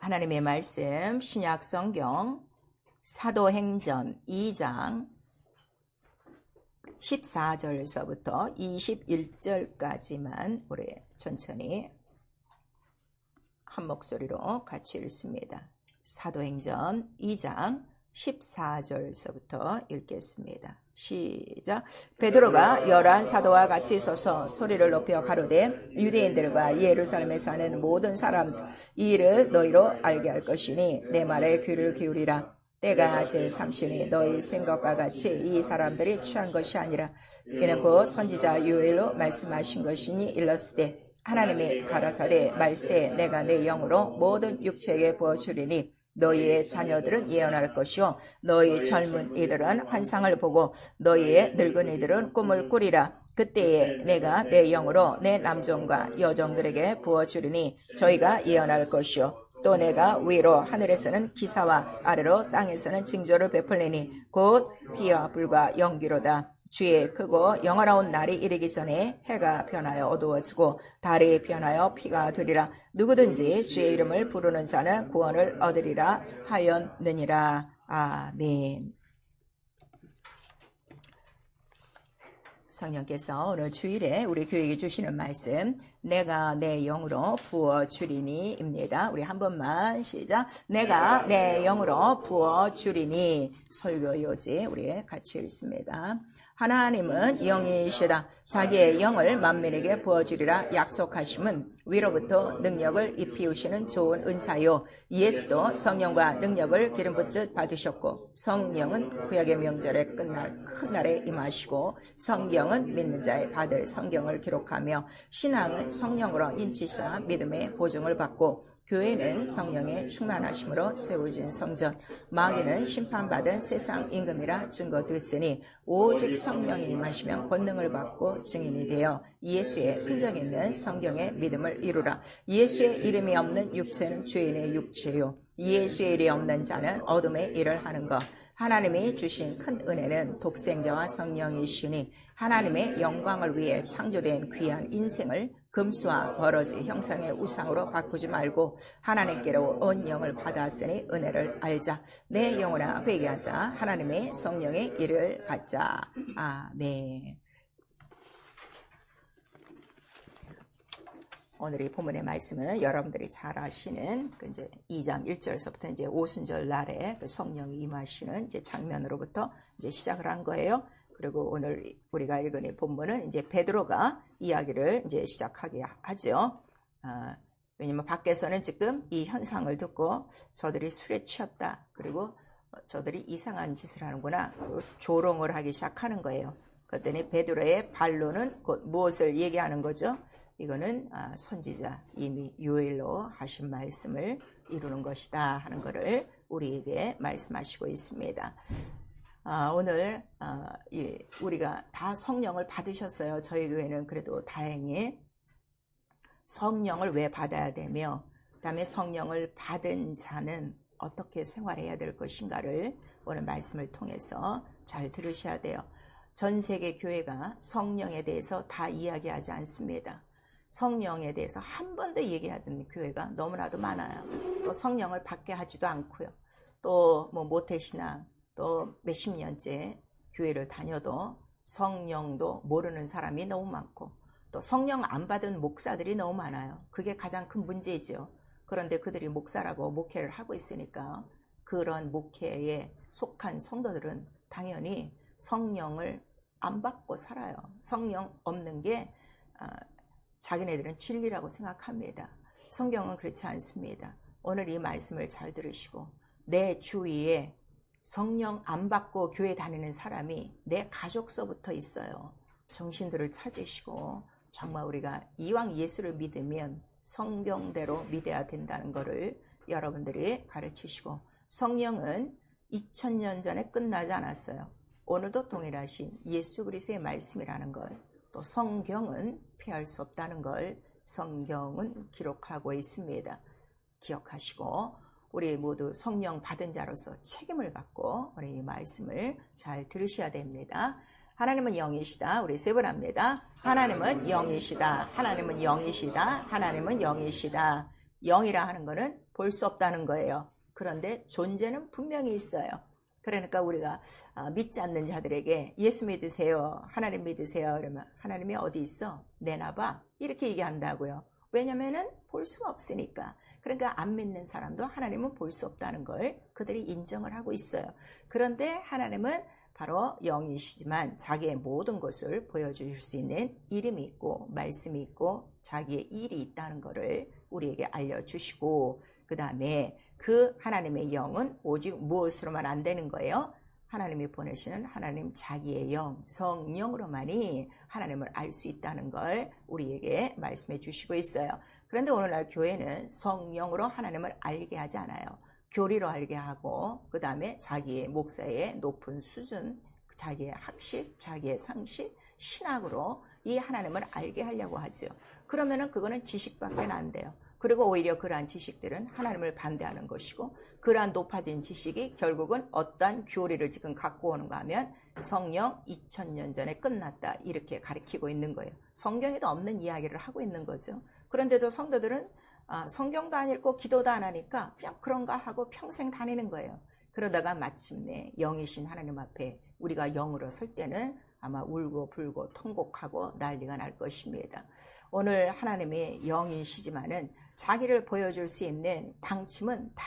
하나님의 말씀 신약 성경 사도행전 2장 14절서부터 21절까지만 우리 천천히 한 목소리로 같이 읽습니다. 사도행전 2장 14절서부터 읽겠습니다. 시작. 베드로가 열한 사도와 같이 서서 소리를 높여 가로되 유대인들과 예루살렘에 사는 모든 사람들 이 일을 너희로 알게 할 것이니 내 말에 귀를 기울이라. 때가 제3시니 너희 생각과 같이 이 사람들이 취한 것이 아니라 이는 곧 선지자 요엘로 말씀하신 것이니 일렀으되 하나님이 가라사대 말세 내가 내 영으로 모든 육체에게 부어주리니 너희의 자녀들은 예언할 것이요 너희 젊은 이들은 환상을 보고 너희의 늙은 이들은 꿈을 꾸리라. 그때에 내가 내 영으로 내 남종과 여종들에게 부어주리니 저희가 예언할 것이요 또 내가 위로 하늘에서는 기사와 아래로 땅에서는 징조를 베풀리니 곧 비와 불과 연기로다. 주의 크고 영원하온 날이 이르기 전에 해가 변하여 어두워지고 달이 변하여 피가 되리라. 누구든지 주의 이름을 부르는 자는 구원을 얻으리라 하였느니라. 아멘. 성령께서 오늘 주일에 우리 교회에 주시는 말씀 내가 내 영으로 부어주리니 입니다. 우리 한 번만 시작. 내가 내 영으로 부어주리니 설교요지 우리 같이 읽습니다. 하나님은 영이시다. 자기의 영을 만민에게 부어주리라 약속하심은 위로부터 능력을 입히우시는 좋은 은사요 예수도 성령과 능력을 기름 붓듯 받으셨고 성령은 구약의 명절에 끝날 큰 날에 임하시고 성경은 믿는 자의 받을 성경을 기록하며 신앙은 성령으로 인치사 믿음의 보증을 받고 교회는 성령의 충만하심으로 세워진 성전, 마귀는 심판받은 세상 임금이라 증거됐으니 오직 성령이 임하시면 권능을 받고 증인이 되어 예수의 흔적 있는 성경의 믿음을 이루라. 예수의 이름이 없는 육체는 죄인의 육체요 예수의 일이 없는 자는 어둠의 일을 하는 것. 하나님이 주신 큰 은혜는 독생자와 성령이시니 하나님의 영광을 위해 창조된 귀한 인생을 금수와 버러지 형상의 우상으로 바꾸지 말고 하나님께로 온 영을 받았으니 은혜를 알자. 내 영혼아 회개하자. 하나님의 성령의 일을 받자. 아멘. 오늘 이 본문의 말씀은 여러분들이 잘 아시는 이제 2장 1절서부터 이제 오순절 날에 그 성령이 임하시는 이제 장면으로부터 이제 시작을 한 거예요. 그리고 오늘 우리가 읽은 이 본문은 이제 베드로가 이야기를 이제 시작하게 하죠. 왜냐면 밖에서는 지금 이 현상을 듣고 저들이 술에 취했다. 그리고 저들이 이상한 짓을 하는구나. 조롱을 하기 시작하는 거예요. 그랬더니 베드로의 반론은 곧 무엇을 얘기하는 거죠? 이거는 선지자 이미 요엘로 하신 말씀을 이루는 것이다 하는 것을 우리에게 말씀하시고 있습니다. 오늘 우리가 다 성령을 받으셨어요. 저희 교회는 그래도 다행히 성령을 왜 받아야 되며 그 다음에 성령을 받은 자는 어떻게 생활해야 될 것인가를 오늘 말씀을 통해서 잘 들으셔야 돼요. 전 세계 교회가 성령에 대해서 다 이야기하지 않습니다. 성령에 대해서 한 번도 얘기하던 교회가 너무나도 많아요. 또 성령을 받게 하지도 않고요. 또 뭐 모태신앙 또 몇십 년째 교회를 다녀도 성령도 모르는 사람이 너무 많고 또 성령 안 받은 목사들이 너무 많아요. 그게 가장 큰 문제죠. 그런데 그들이 목사라고 목회를 하고 있으니까 그런 목회에 속한 성도들은 당연히 성령을 안 받고 살아요. 성령 없는 게 자기네들은 진리라고 생각합니다. 성경은 그렇지 않습니다. 오늘 이 말씀을 잘 들으시고 내 주위에 성령 안 받고 교회 다니는 사람이 내 가족서부터 있어요. 정신들을 찾으시고 정말 우리가 이왕 예수를 믿으면 성경대로 믿어야 된다는 것을 여러분들이 가르치시고 성령은 2000년 전에 끝나지 않았어요. 오늘도 동일하신 예수 그리스도의 말씀이라는 걸, 또 성경은 피할 수 없다는 걸 성경은 기록하고 있습니다. 기억하시고 우리 모두 성령 받은 자로서 책임을 갖고 우리 이 말씀을 잘 들으셔야 됩니다. 하나님은 영이시다. 우리 세 번 합니다. 하나님은 영이시다. 하나님은 영이시다. 하나님은 영이시다. 영이라 하는 거는 볼 수 없다는 거예요. 그런데 존재는 분명히 있어요. 그러니까 우리가 믿지 않는 자들에게 예수 믿으세요, 하나님 믿으세요 그러면 하나님이 어디 있어? 내놔봐, 이렇게 얘기한다고요. 왜냐면은 볼 수가 없으니까. 그러니까 안 믿는 사람도 하나님은 볼 수 없다는 걸 그들이 인정을 하고 있어요. 그런데 하나님은 바로 영이시지만 자기의 모든 것을 보여주실 수 있는 이름이 있고 말씀이 있고 자기의 일이 있다는 것을 우리에게 알려주시고, 그 다음에 그 하나님의 영은 오직 무엇으로만 안 되는 거예요? 하나님이 보내시는 하나님 자기의 영, 성령으로만이 하나님을 알 수 있다는 걸 우리에게 말씀해 주시고 있어요. 그런데 오늘날 교회는 성령으로 하나님을 알게 하지 않아요. 교리로 알게 하고, 그 다음에 자기의 목사의 높은 수준, 자기의 학식, 자기의 상식, 신학으로 이 하나님을 알게 하려고 하죠. 그러면은 그거는 지식밖에 안 돼요. 그리고 오히려 그러한 지식들은 하나님을 반대하는 것이고, 그러한 높아진 지식이 결국은 어떠한 교리를 지금 갖고 오는가 하면 성령 2000년 전에 끝났다, 이렇게 가르치고 있는 거예요. 성경에도 없는 이야기를 하고 있는 거죠. 그런데도 성도들은 성경도 안 읽고 기도도 안 하니까 그냥 그런가 하고 평생 다니는 거예요. 그러다가 마침내 영이신 하나님 앞에 우리가 영으로 설 때는 아마 울고 불고 통곡하고 난리가 날 것입니다. 오늘 하나님의 영이시지만은 자기를 보여줄 수 있는 방침은 다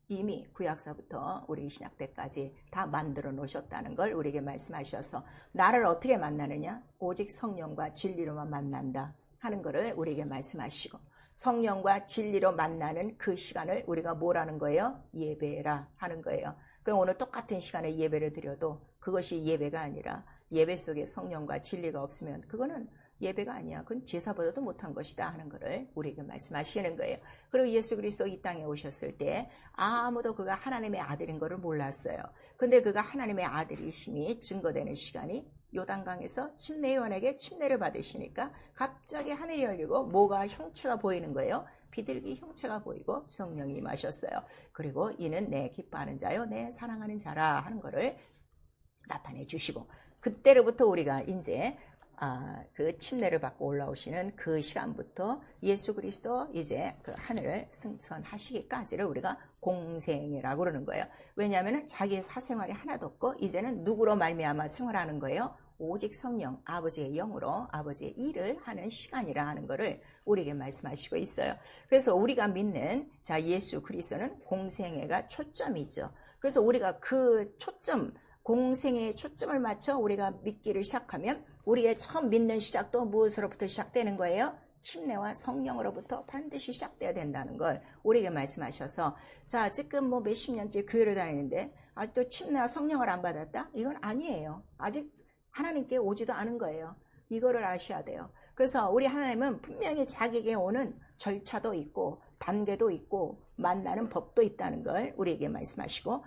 이미 구약서부터 우리 신약 때까지 다 만들어 놓으셨다는 걸 우리에게 말씀하셔서, 나를 어떻게 만나느냐? 오직 성령과 진리로만 만난다 하는 것을 우리에게 말씀하시고, 성령과 진리로 만나는 그 시간을 우리가 뭐라는 거예요? 예배라 하는 거예요. 그럼 오늘 똑같은 시간에 예배를 드려도 그것이 예배가 아니라, 예배 속에 성령과 진리가 없으면 그거는 예배가 아니야. 그건 제사보다도 못한 것이다 하는 것을 우리에게 말씀하시는 거예요. 그리고 예수 그리스도 이 땅에 오셨을 때 아무도 그가 하나님의 아들인 것을 몰랐어요. 근데 그가 하나님의 아들이심이 증거되는 시간이 요단강에서 침례 요한에게 침례를 받으시니까 갑자기 하늘이 열리고 뭐가 형체가 보이는 거예요. 비둘기 형체가 보이고 성령이 임하셨어요. 그리고 이는 내 기뻐하는 자요, 내 사랑하는 자라 하는 것을 나타내 주시고, 그때로부터 우리가 이제 그 침례를 받고 올라오시는 그 시간부터 예수 그리스도 이제 그 하늘을 승천하시기까지를 우리가 공생이라고 그러는 거예요. 왜냐하면 자기의 사생활이 하나도 없고 이제는 누구로 말미암아 생활하는 거예요? 오직 성령, 아버지의 영으로 아버지의 일을 하는 시간이라 하는 것을 우리에게 말씀하시고 있어요. 그래서 우리가 믿는 예수 그리스도는 공생애가 초점이죠. 그래서 우리가 그 초점, 공생애의 초점을 맞춰 우리가 믿기를 시작하면 우리의 처음 믿는 시작도 무엇으로부터 시작되는 거예요? 침례와 성령으로부터 반드시 시작돼야 된다는 걸 우리에게 말씀하셔서, 지금 뭐 몇십 년째 교회를 다니는데 아직도 침례와 성령을 안 받았다? 이건 아니에요. 아직 하나님께 오지도 않은 거예요. 이거를 아셔야 돼요. 그래서 우리 하나님은 분명히 자기에게 오는 절차도 있고 단계도 있고 만나는 법도 있다는 걸 우리에게 말씀하시고,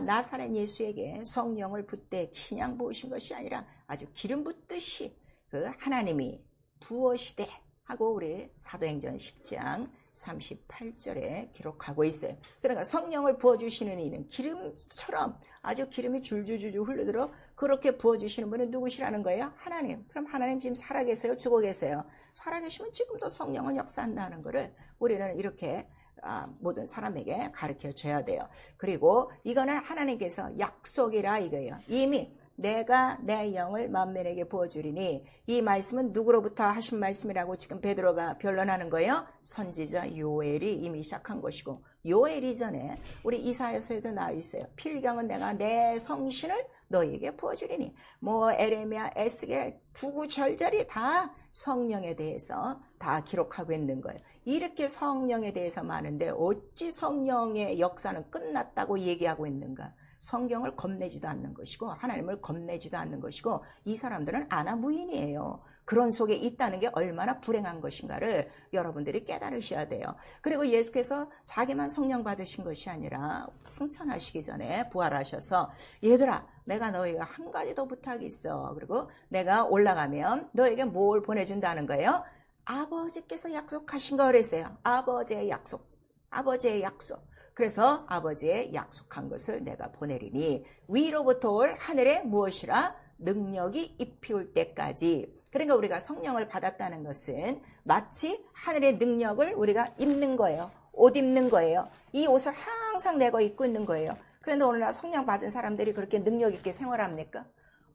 나사렛 예수에게 성령을 붓되 그냥 부으신 것이 아니라 아주 기름 붓듯이 그 하나님이 부으시되 하고 우리 사도행전 10장 38절에 기록하고 있어요. 그러니까 성령을 부어주시는 이는 기름처럼 아주 기름이 줄줄줄 흐르도록 그렇게 부어주시는 분은 누구시라는 거예요? 하나님. 그럼 하나님 지금 살아계세요? 죽어 계세요? 살아계시면 지금도 성령은 역사한다는 것을 우리는 이렇게 모든 사람에게 가르쳐 줘야 돼요. 그리고 이거는 하나님께서 약속이라 이거예요. 이미 내가 내 영을 만민에게 부어주리니, 이 말씀은 누구로부터 하신 말씀이라고 지금 베드로가 변론하는 거예요? 선지자 요엘이 이미 시작한 것이고, 요엘 이전에 우리 이사야서에도 나와 있어요. 필경은 내가 내 성신을 너희에게 부어주리니, 에레미야, 에스겔, 구구절절이 다 성령에 대해서 다 기록하고 있는 거예요. 이렇게 성령에 대해서 많은데 어찌 성령의 역사는 끝났다고 얘기하고 있는가? 성경을 겁내지도 않는 것이고 하나님을 겁내지도 않는 것이고, 이 사람들은 아나무인이에요. 그런 속에 있다는 게 얼마나 불행한 것인가를 여러분들이 깨달으셔야 돼요. 그리고 예수께서 자기만 성령 받으신 것이 아니라 승천하시기 전에 부활하셔서, 얘들아 내가 너희가 한 가지 더 부탁이 있어. 그리고 내가 올라가면 너에게 뭘 보내준다는 거예요? 아버지께서 약속하신 거 그랬어요. 아버지의 약속. 그래서 아버지의 약속한 것을 내가 보내리니 위로부터 올 하늘에 무엇이라? 능력이 입히올 때까지. 그러니까 우리가 성령을 받았다는 것은 마치 하늘의 능력을 우리가 입는 거예요. 옷 입는 거예요. 이 옷을 항상 내가 입고 있는 거예요. 그런데 오늘날 성령 받은 사람들이 그렇게 능력 있게 생활합니까?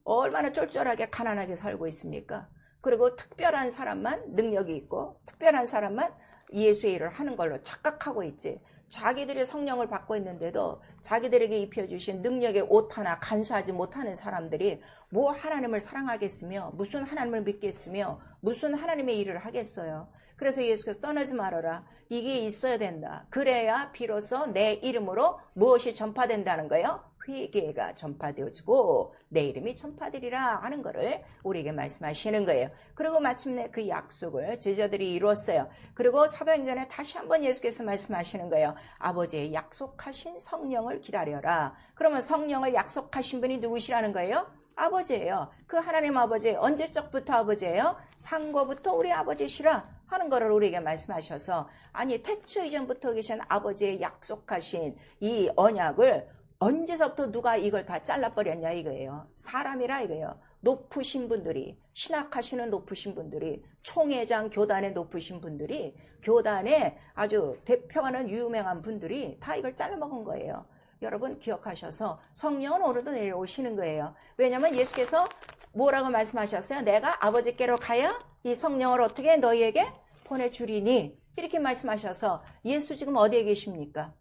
얼마나 쫄쫄하게 가난하게 살고 있습니까? 그리고 특별한 사람만 능력이 있고 특별한 사람만 예수의 일을 하는 걸로 착각하고 있지. 자기들이 성령을 받고 있는데도 자기들에게 입혀주신 능력의 옷 하나 간수하지 못하는 사람들이 뭐 하나님을 사랑하겠으며 무슨 하나님을 믿겠으며 무슨 하나님의 일을 하겠어요. 그래서 예수께서 떠나지 말아라. 이게 있어야 된다. 그래야 비로소 내 이름으로 무엇이 전파된다는 거예요. 회개가 전파되어지고 내 이름이 전파되리라 하는 것을 우리에게 말씀하시는 거예요. 그리고 마침내 그 약속을 제자들이 이루었어요. 그리고 사도행전에 다시 한번 예수께서 말씀하시는 거예요. 아버지의 약속하신 성령을 기다려라. 그러면 성령을 약속하신 분이 누구시라는 거예요? 아버지예요. 그 하나님 아버지 언제적부터 아버지예요? 상고부터 우리 아버지시라 하는 것을 우리에게 말씀하셔서 아니 태초 이전부터 계신 아버지의 약속하신 이 언약을 언제서부터 누가 이걸 다 잘라버렸냐 이거예요. 사람이라 이거예요. 높으신 분들이 신학하시는 높으신 분들이 총회장 교단의 높으신 분들이 교단에 아주 대표하는 유명한 분들이 다 이걸 잘라먹은 거예요. 여러분 기억하셔서 성령은 오늘도 내려오시는 거예요. 왜냐하면 예수께서 뭐라고 말씀하셨어요? 내가 아버지께로 가야 이 성령을 어떻게 너희에게 보내주리니 이렇게 말씀하셔서 예수 지금 어디에 계십니까?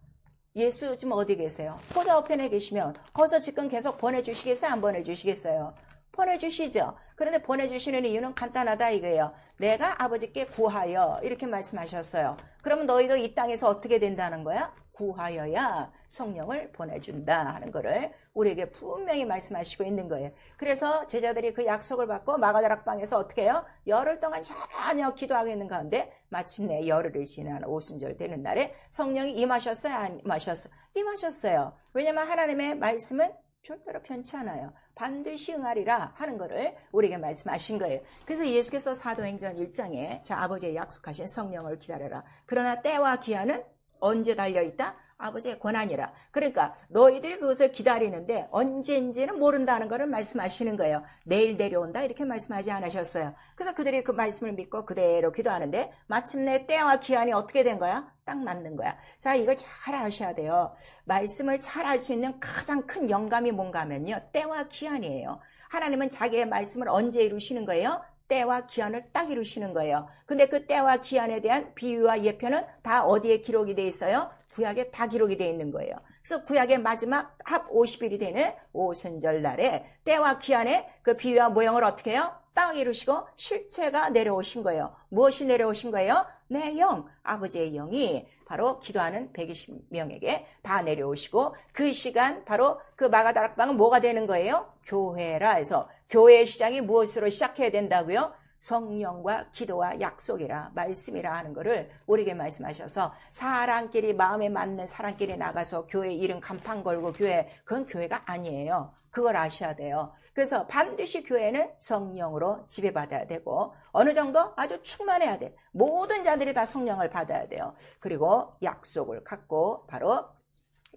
예수 지금 어디 계세요? 보좌 우편에 계시면 거기서 지금 계속 보내주시겠어요? 안 보내주시겠어요? 보내주시죠. 그런데 보내주시는 이유는 간단하다 이거예요. 내가 아버지께 구하여 이렇게 말씀하셨어요. 그러면 너희도 이 땅에서 어떻게 된다는 거야? 구하여야 성령을 보내준다 하는 거를 우리에게 분명히 말씀하시고 있는 거예요. 그래서 제자들이 그 약속을 받고 마가다락방에서 어떻게 해요? 열흘 동안 전혀 기도하고 있는 가운데 마침내 열흘을 지난 오순절 되는 날에 성령이 임하셨어요? 안 임하셨어요? 임하셨어요. 왜냐하면 하나님의 말씀은 절대로 편치 않아요. 반드시 응하리라 하는 것을 우리에게 말씀하신 거예요. 그래서 예수께서 사도행전 1장에 자 아버지의 약속하신 성령을 기다려라. 그러나 때와 기한은 언제 달려있다? 아버지의 권한이라. 그러니까 너희들이 그것을 기다리는데 언제인지는 모른다는 것을 말씀하시는 거예요. 내일 내려온다 이렇게 말씀하지 않으셨어요. 그래서 그들이 그 말씀을 믿고 그대로 기도하는데 마침내 때와 기한이 어떻게 된 거야? 딱 맞는 거야. 자, 이걸 잘 아셔야 돼요. 말씀을 잘 알 수 있는 가장 큰 영감이 뭔가 하면요. 때와 기한이에요. 하나님은 자기의 말씀을 언제 이루시는 거예요? 때와 기한을 딱 이루시는 거예요. 근데 그 때와 기한에 대한 비유와 예표는 다 어디에 기록이 돼 있어요? 구약에 다 기록이 돼 있는 거예요. 그래서 구약의 마지막 합 50일이 되는 오순절 날에 때와 기한의 그 비유와 모형을 어떻게 해요? 딱 이루시고 실체가 내려오신 거예요. 무엇이 내려오신 거예요? 내 영, 아버지의 영이 바로 기도하는 120명에게 다 내려오시고 그 시간 바로 그 마가다락방은 뭐가 되는 거예요? 교회라 해서 교회의 시작이 무엇으로 시작해야 된다고요? 성령과 기도와 약속이라 말씀이라 하는 것을 우리에게 말씀하셔서 사람끼리 마음에 맞는 사람끼리 나가서 교회 이름 간판 걸고 교회 그건 교회가 아니에요. 그걸 아셔야 돼요. 그래서 반드시 교회는 성령으로 지배받아야 되고 어느 정도 아주 충만해야 돼. 모든 자들이 다 성령을 받아야 돼요. 그리고 약속을 갖고 바로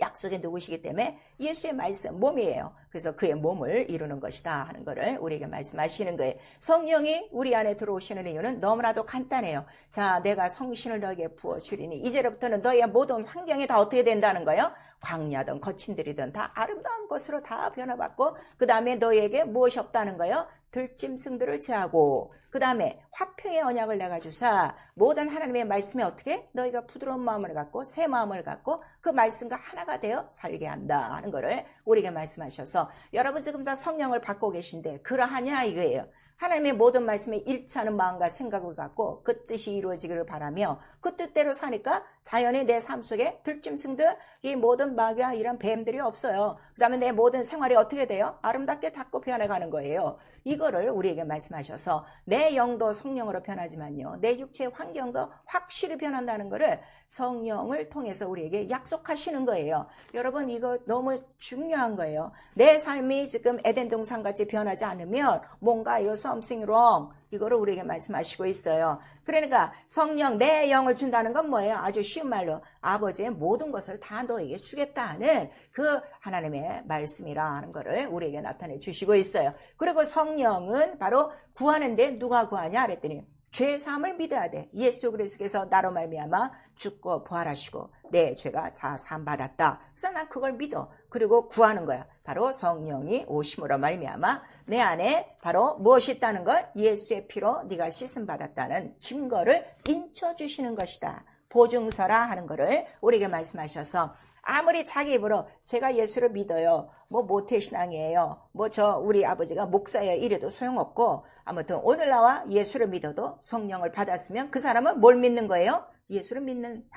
약속이 누구시기 때문에 예수의 말씀 몸이에요. 그래서 그의 몸을 이루는 것이다 하는 것을 우리에게 말씀하시는 거예요. 성령이 우리 안에 들어오시는 이유는 너무나도 간단해요. 자, 내가 성신을 너에게 부어주리니 이제부터는 너의 모든 환경이 다 어떻게 된다는 거예요? 광야든 거친 들이든 다 아름다운 것으로 다 변화받고 그 다음에 너에게 무엇이 없다는 거예요? 들짐승들을 제하고 그 다음에 화평의 언약을 내가 주사 모든 하나님의 말씀에 어떻게 너희가 부드러운 마음을 갖고 새 마음을 갖고 그 말씀과 하나가 되어 살게 한다 하는 것을 우리에게 말씀하셔서 여러분 지금 다 성령을 받고 계신데 그러하냐 이거예요. 하나님의 모든 말씀에 일치하는 마음과 생각을 갖고 그 뜻이 이루어지기를 바라며 그 뜻대로 사니까 자연히 내 삶 속에 들짐승들 이 모든 마귀와 이런 뱀들이 없어요. 그 다음에 내 모든 생활이 어떻게 돼요? 아름답게 닦고 변해가는 거예요. 이거를 우리에게 말씀하셔서 내 영도 성령으로 변하지만요. 내 육체의 환경도 확실히 변한다는 것을 성령을 통해서 우리에게 약속하시는 거예요. 여러분 이거 너무 중요한 거예요. 내 삶이 지금 에덴 동산같이 변하지 않으면 뭔가 something wrong 이거를 우리에게 말씀하시고 있어요. 그러니까 성령 내 영을 준다는 건 뭐예요? 아주 쉬운 말로 아버지의 모든 것을 다 너에게 주겠다 하는 그 하나님의 말씀이라는 것을 우리에게 나타내 주시고 있어요. 그리고 성령은 바로 구하는데 누가 구하냐 그랬더니 죄사함을 믿어야 돼. 예수 그리스도께서 나로 말미암아 죽고 부활하시고 내 죄가 다 사함받았다. 그래서 난 그걸 믿어. 그리고 구하는 거야. 바로 성령이 오심으로 말미암아 내 안에 바로 무엇이 있다는 걸 예수의 피로 네가 씻음 받았다는 증거를 인쳐주시는 것이다. 보증서라 하는 거를 우리에게 말씀하셔서 아무리 자기 입으로 제가 예수를 믿어요. 뭐 모태신앙이에요. 뭐 우리 아버지가 목사예요. 이래도 소용없고 아무튼 오늘 나와 예수를 믿어도 성령을 받았으면 그 사람은 뭘 믿는 거예요? 예수를 믿는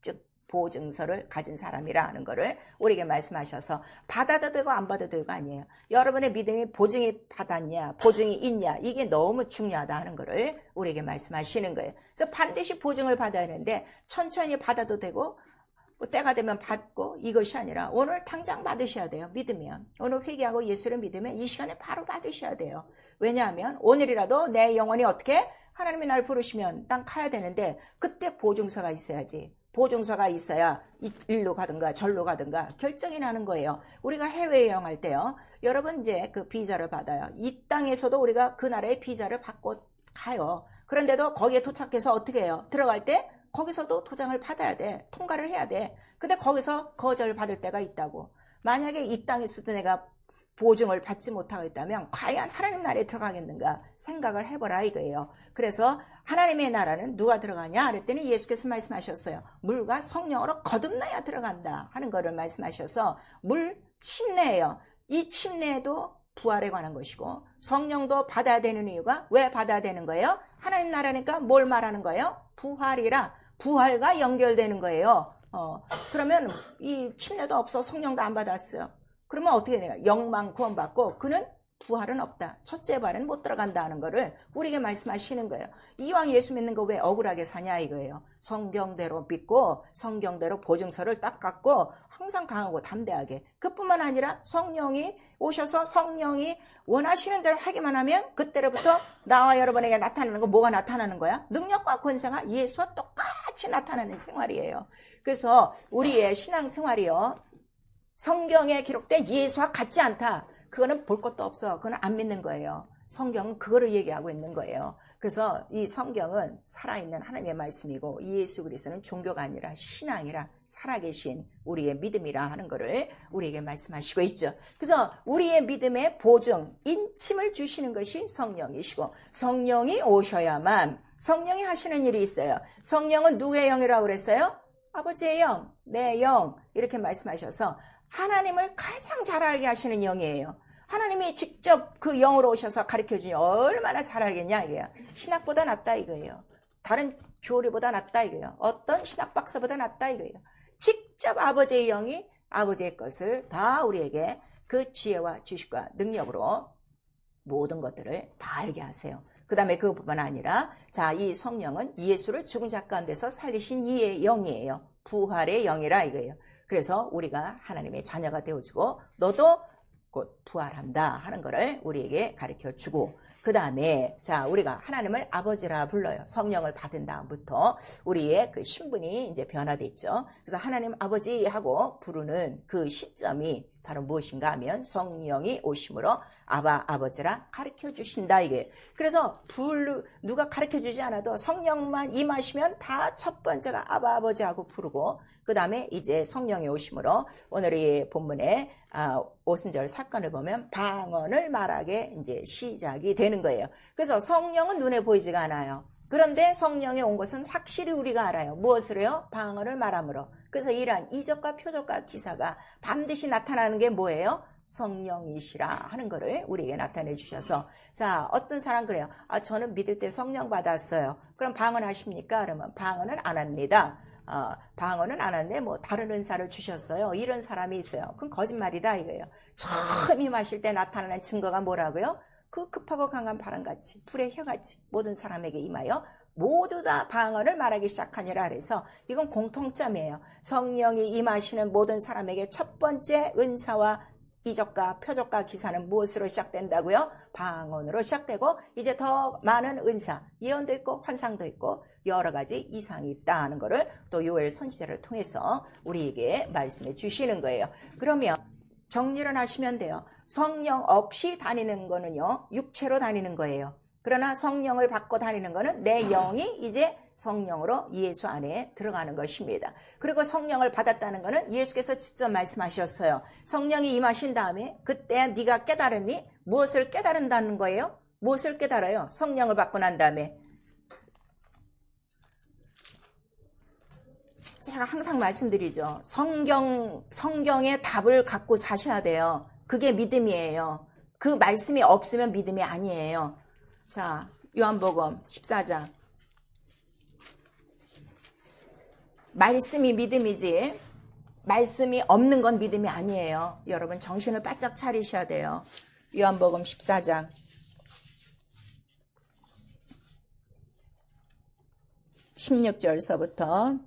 즉 보증서를 가진 사람이라 하는 거를 우리에게 말씀하셔서 받아도 되고 안 받아도 되고 아니에요. 여러분의 믿음이 보증이 받았냐 보증이 있냐 이게 너무 중요하다 하는 거를 우리에게 말씀하시는 거예요. 그래서 반드시 보증을 받아야 하는데 천천히 받아도 되고 뭐 때가 되면 받고 이것이 아니라 오늘 당장 받으셔야 돼요. 믿으면 오늘 회개하고 예수를 믿으면 이 시간에 바로 받으셔야 돼요. 왜냐하면 오늘이라도 내 영혼이 어떻게 하나님이 날 부르시면 땅 가야 되는데 그때 보증서가 있어야지. 보증서가 있어야 일로 가든가 절로 가든가 결정이 나는 거예요. 우리가 해외 여행할 때요. 여러분 이제 그 비자를 받아요. 이 땅에서도 우리가 그 나라의 비자를 받고 가요. 그런데도 거기에 도착해서 어떻게 해요? 들어갈 때 거기서도 도장을 받아야 돼. 통과를 해야 돼. 근데 거기서 거절을 받을 때가 있다고. 만약에 이 땅에서도 내가 보증을 받지 못하고 있다면 과연 하나님 나라에 들어가겠는가 생각을 해보라 이거예요. 그래서 하나님의 나라는 누가 들어가냐 그랬더니 예수께서 말씀하셨어요. 물과 성령으로 거듭나야 들어간다 하는 거를 말씀하셔서 물 침례예요. 이 침례도 부활에 관한 것이고 성령도 받아야 되는 이유가 왜 받아야 되는 거예요? 하나님 나라니까 뭘 말하는 거예요? 부활이라 부활과 연결되는 거예요. 그러면 이 침례도 없어 성령도 안 받았어요. 그러면 어떻게 되냐? 영만 구원받고 그는 부활은 없다. 첫째 부활은 못 들어간다 하는 거를 우리에게 말씀하시는 거예요. 이왕 예수 믿는 거 왜 억울하게 사냐 이거예요. 성경대로 믿고 성경대로 보증서를 딱 갖고 항상 강하고 담대하게 그뿐만 아니라 성령이 오셔서 성령이 원하시는 대로 하기만 하면 그때로부터 나와 여러분에게 나타나는 거 뭐가 나타나는 거야? 능력과 권세가 예수와 똑같이 나타나는 생활이에요. 그래서 우리의 신앙생활이요. 성경에 기록된 예수와 같지 않다. 그거는 볼 것도 없어. 그건 안 믿는 거예요. 성경은 그거를 얘기하고 있는 거예요. 그래서 이 성경은 살아있는 하나님의 말씀이고 예수 그리스도는 종교가 아니라 신앙이라 살아계신 우리의 믿음이라 하는 거를 우리에게 말씀하시고 있죠. 그래서 우리의 믿음의 보증, 인침을 주시는 것이 성령이시고 성령이 오셔야만 성령이 하시는 일이 있어요. 성령은 누구의 영이라고 그랬어요? 아버지의 영, 내 영 이렇게 말씀하셔서 하나님을 가장 잘 알게 하시는 영이에요. 하나님이 직접 그 영으로 오셔서 가르쳐주니 얼마나 잘 알겠냐 이게요. 신학보다 낫다 이거예요. 다른 교리보다 낫다 이거예요. 어떤 신학 박사보다 낫다 이거예요. 직접 아버지의 영이 아버지의 것을 다 우리에게 그 지혜와 지식과 능력으로 모든 것들을 다 알게 하세요. 그 다음에 그것뿐만 아니라 이 성령은 예수를 죽은 자 가운데서 살리신 이의 영이에요. 부활의 영이라 이거예요. 그래서 우리가 하나님의 자녀가 되어주고 너도 곧 부활한다 하는 것을 우리에게 가르쳐주고 그 다음에 우리가 하나님을 아버지라 불러요. 성령을 받은 다음부터 우리의 그 신분이 이제 변화됐죠. 그래서 하나님 아버지 하고 부르는 그 시점이 바로 무엇인가 하면 성령이 오심으로 아바 아버지라 가르쳐 주신다 이게. 그래서 누가 가르쳐 주지 않아도 성령만 임하시면 다 첫 번째가 아바 아버지하고 부르고 그 다음에 이제 성령이 오심으로 오늘 이 본문에 오순절 사건을 보면 방언을 말하게 이제 시작이 되는 거예요. 그래서 성령은 눈에 보이지가 않아요. 그런데 성령이 온 것은 확실히 우리가 알아요. 무엇을 해요? 방언을 말함으로. 그래서 이러한 이적과 표적과 기사가 반드시 나타나는 게 뭐예요? 성령이시라 하는 것을 우리에게 나타내 주셔서 어떤 사람 그래요. 저는 믿을 때 성령 받았어요. 그럼 방언하십니까? 그러면 방언은 안 합니다. 방언은 안 하는데 뭐 다른 은사를 주셨어요. 이런 사람이 있어요. 그건 거짓말이다 이거예요. 처음 임하실 때 나타나는 증거가 뭐라고요? 그 급하고 강한 바람같이 불의 혀같이 모든 사람에게 임하여 모두 다 방언을 말하기 시작하니라. 그래서 이건 공통점이에요. 성령이 임하시는 모든 사람에게 첫 번째 은사와 이적과 표적과 기사는 무엇으로 시작된다고요? 방언으로 시작되고 이제 더 많은 은사, 예언도 있고 환상도 있고 여러 가지 이상이 있다는 것을 또 요엘 선지자를 통해서 우리에게 말씀해 주시는 거예요. 그러면 정리를 하시면 돼요. 성령 없이 다니는 거는요, 육체로 다니는 거예요. 그러나 성령을 받고 다니는 거는 내 영이 이제 성령으로 예수 안에 들어가는 것입니다. 그리고 성령을 받았다는 것은 예수께서 직접 말씀하셨어요. 성령이 임하신 다음에 그때 네가 깨달으니 무엇을 깨달은다는 거예요? 무엇을 깨달아요? 성령을 받고 난 다음에. 제가 항상 말씀드리죠. 성경의 답을 갖고 사셔야 돼요. 그게 믿음이에요. 그 말씀이 없으면 믿음이 아니에요. 자, 요한복음 14장. 말씀이 믿음이지 말씀이 없는 건 믿음이 아니에요. 여러분 정신을 바짝 차리셔야 돼요. 요한복음 14장 16절서부터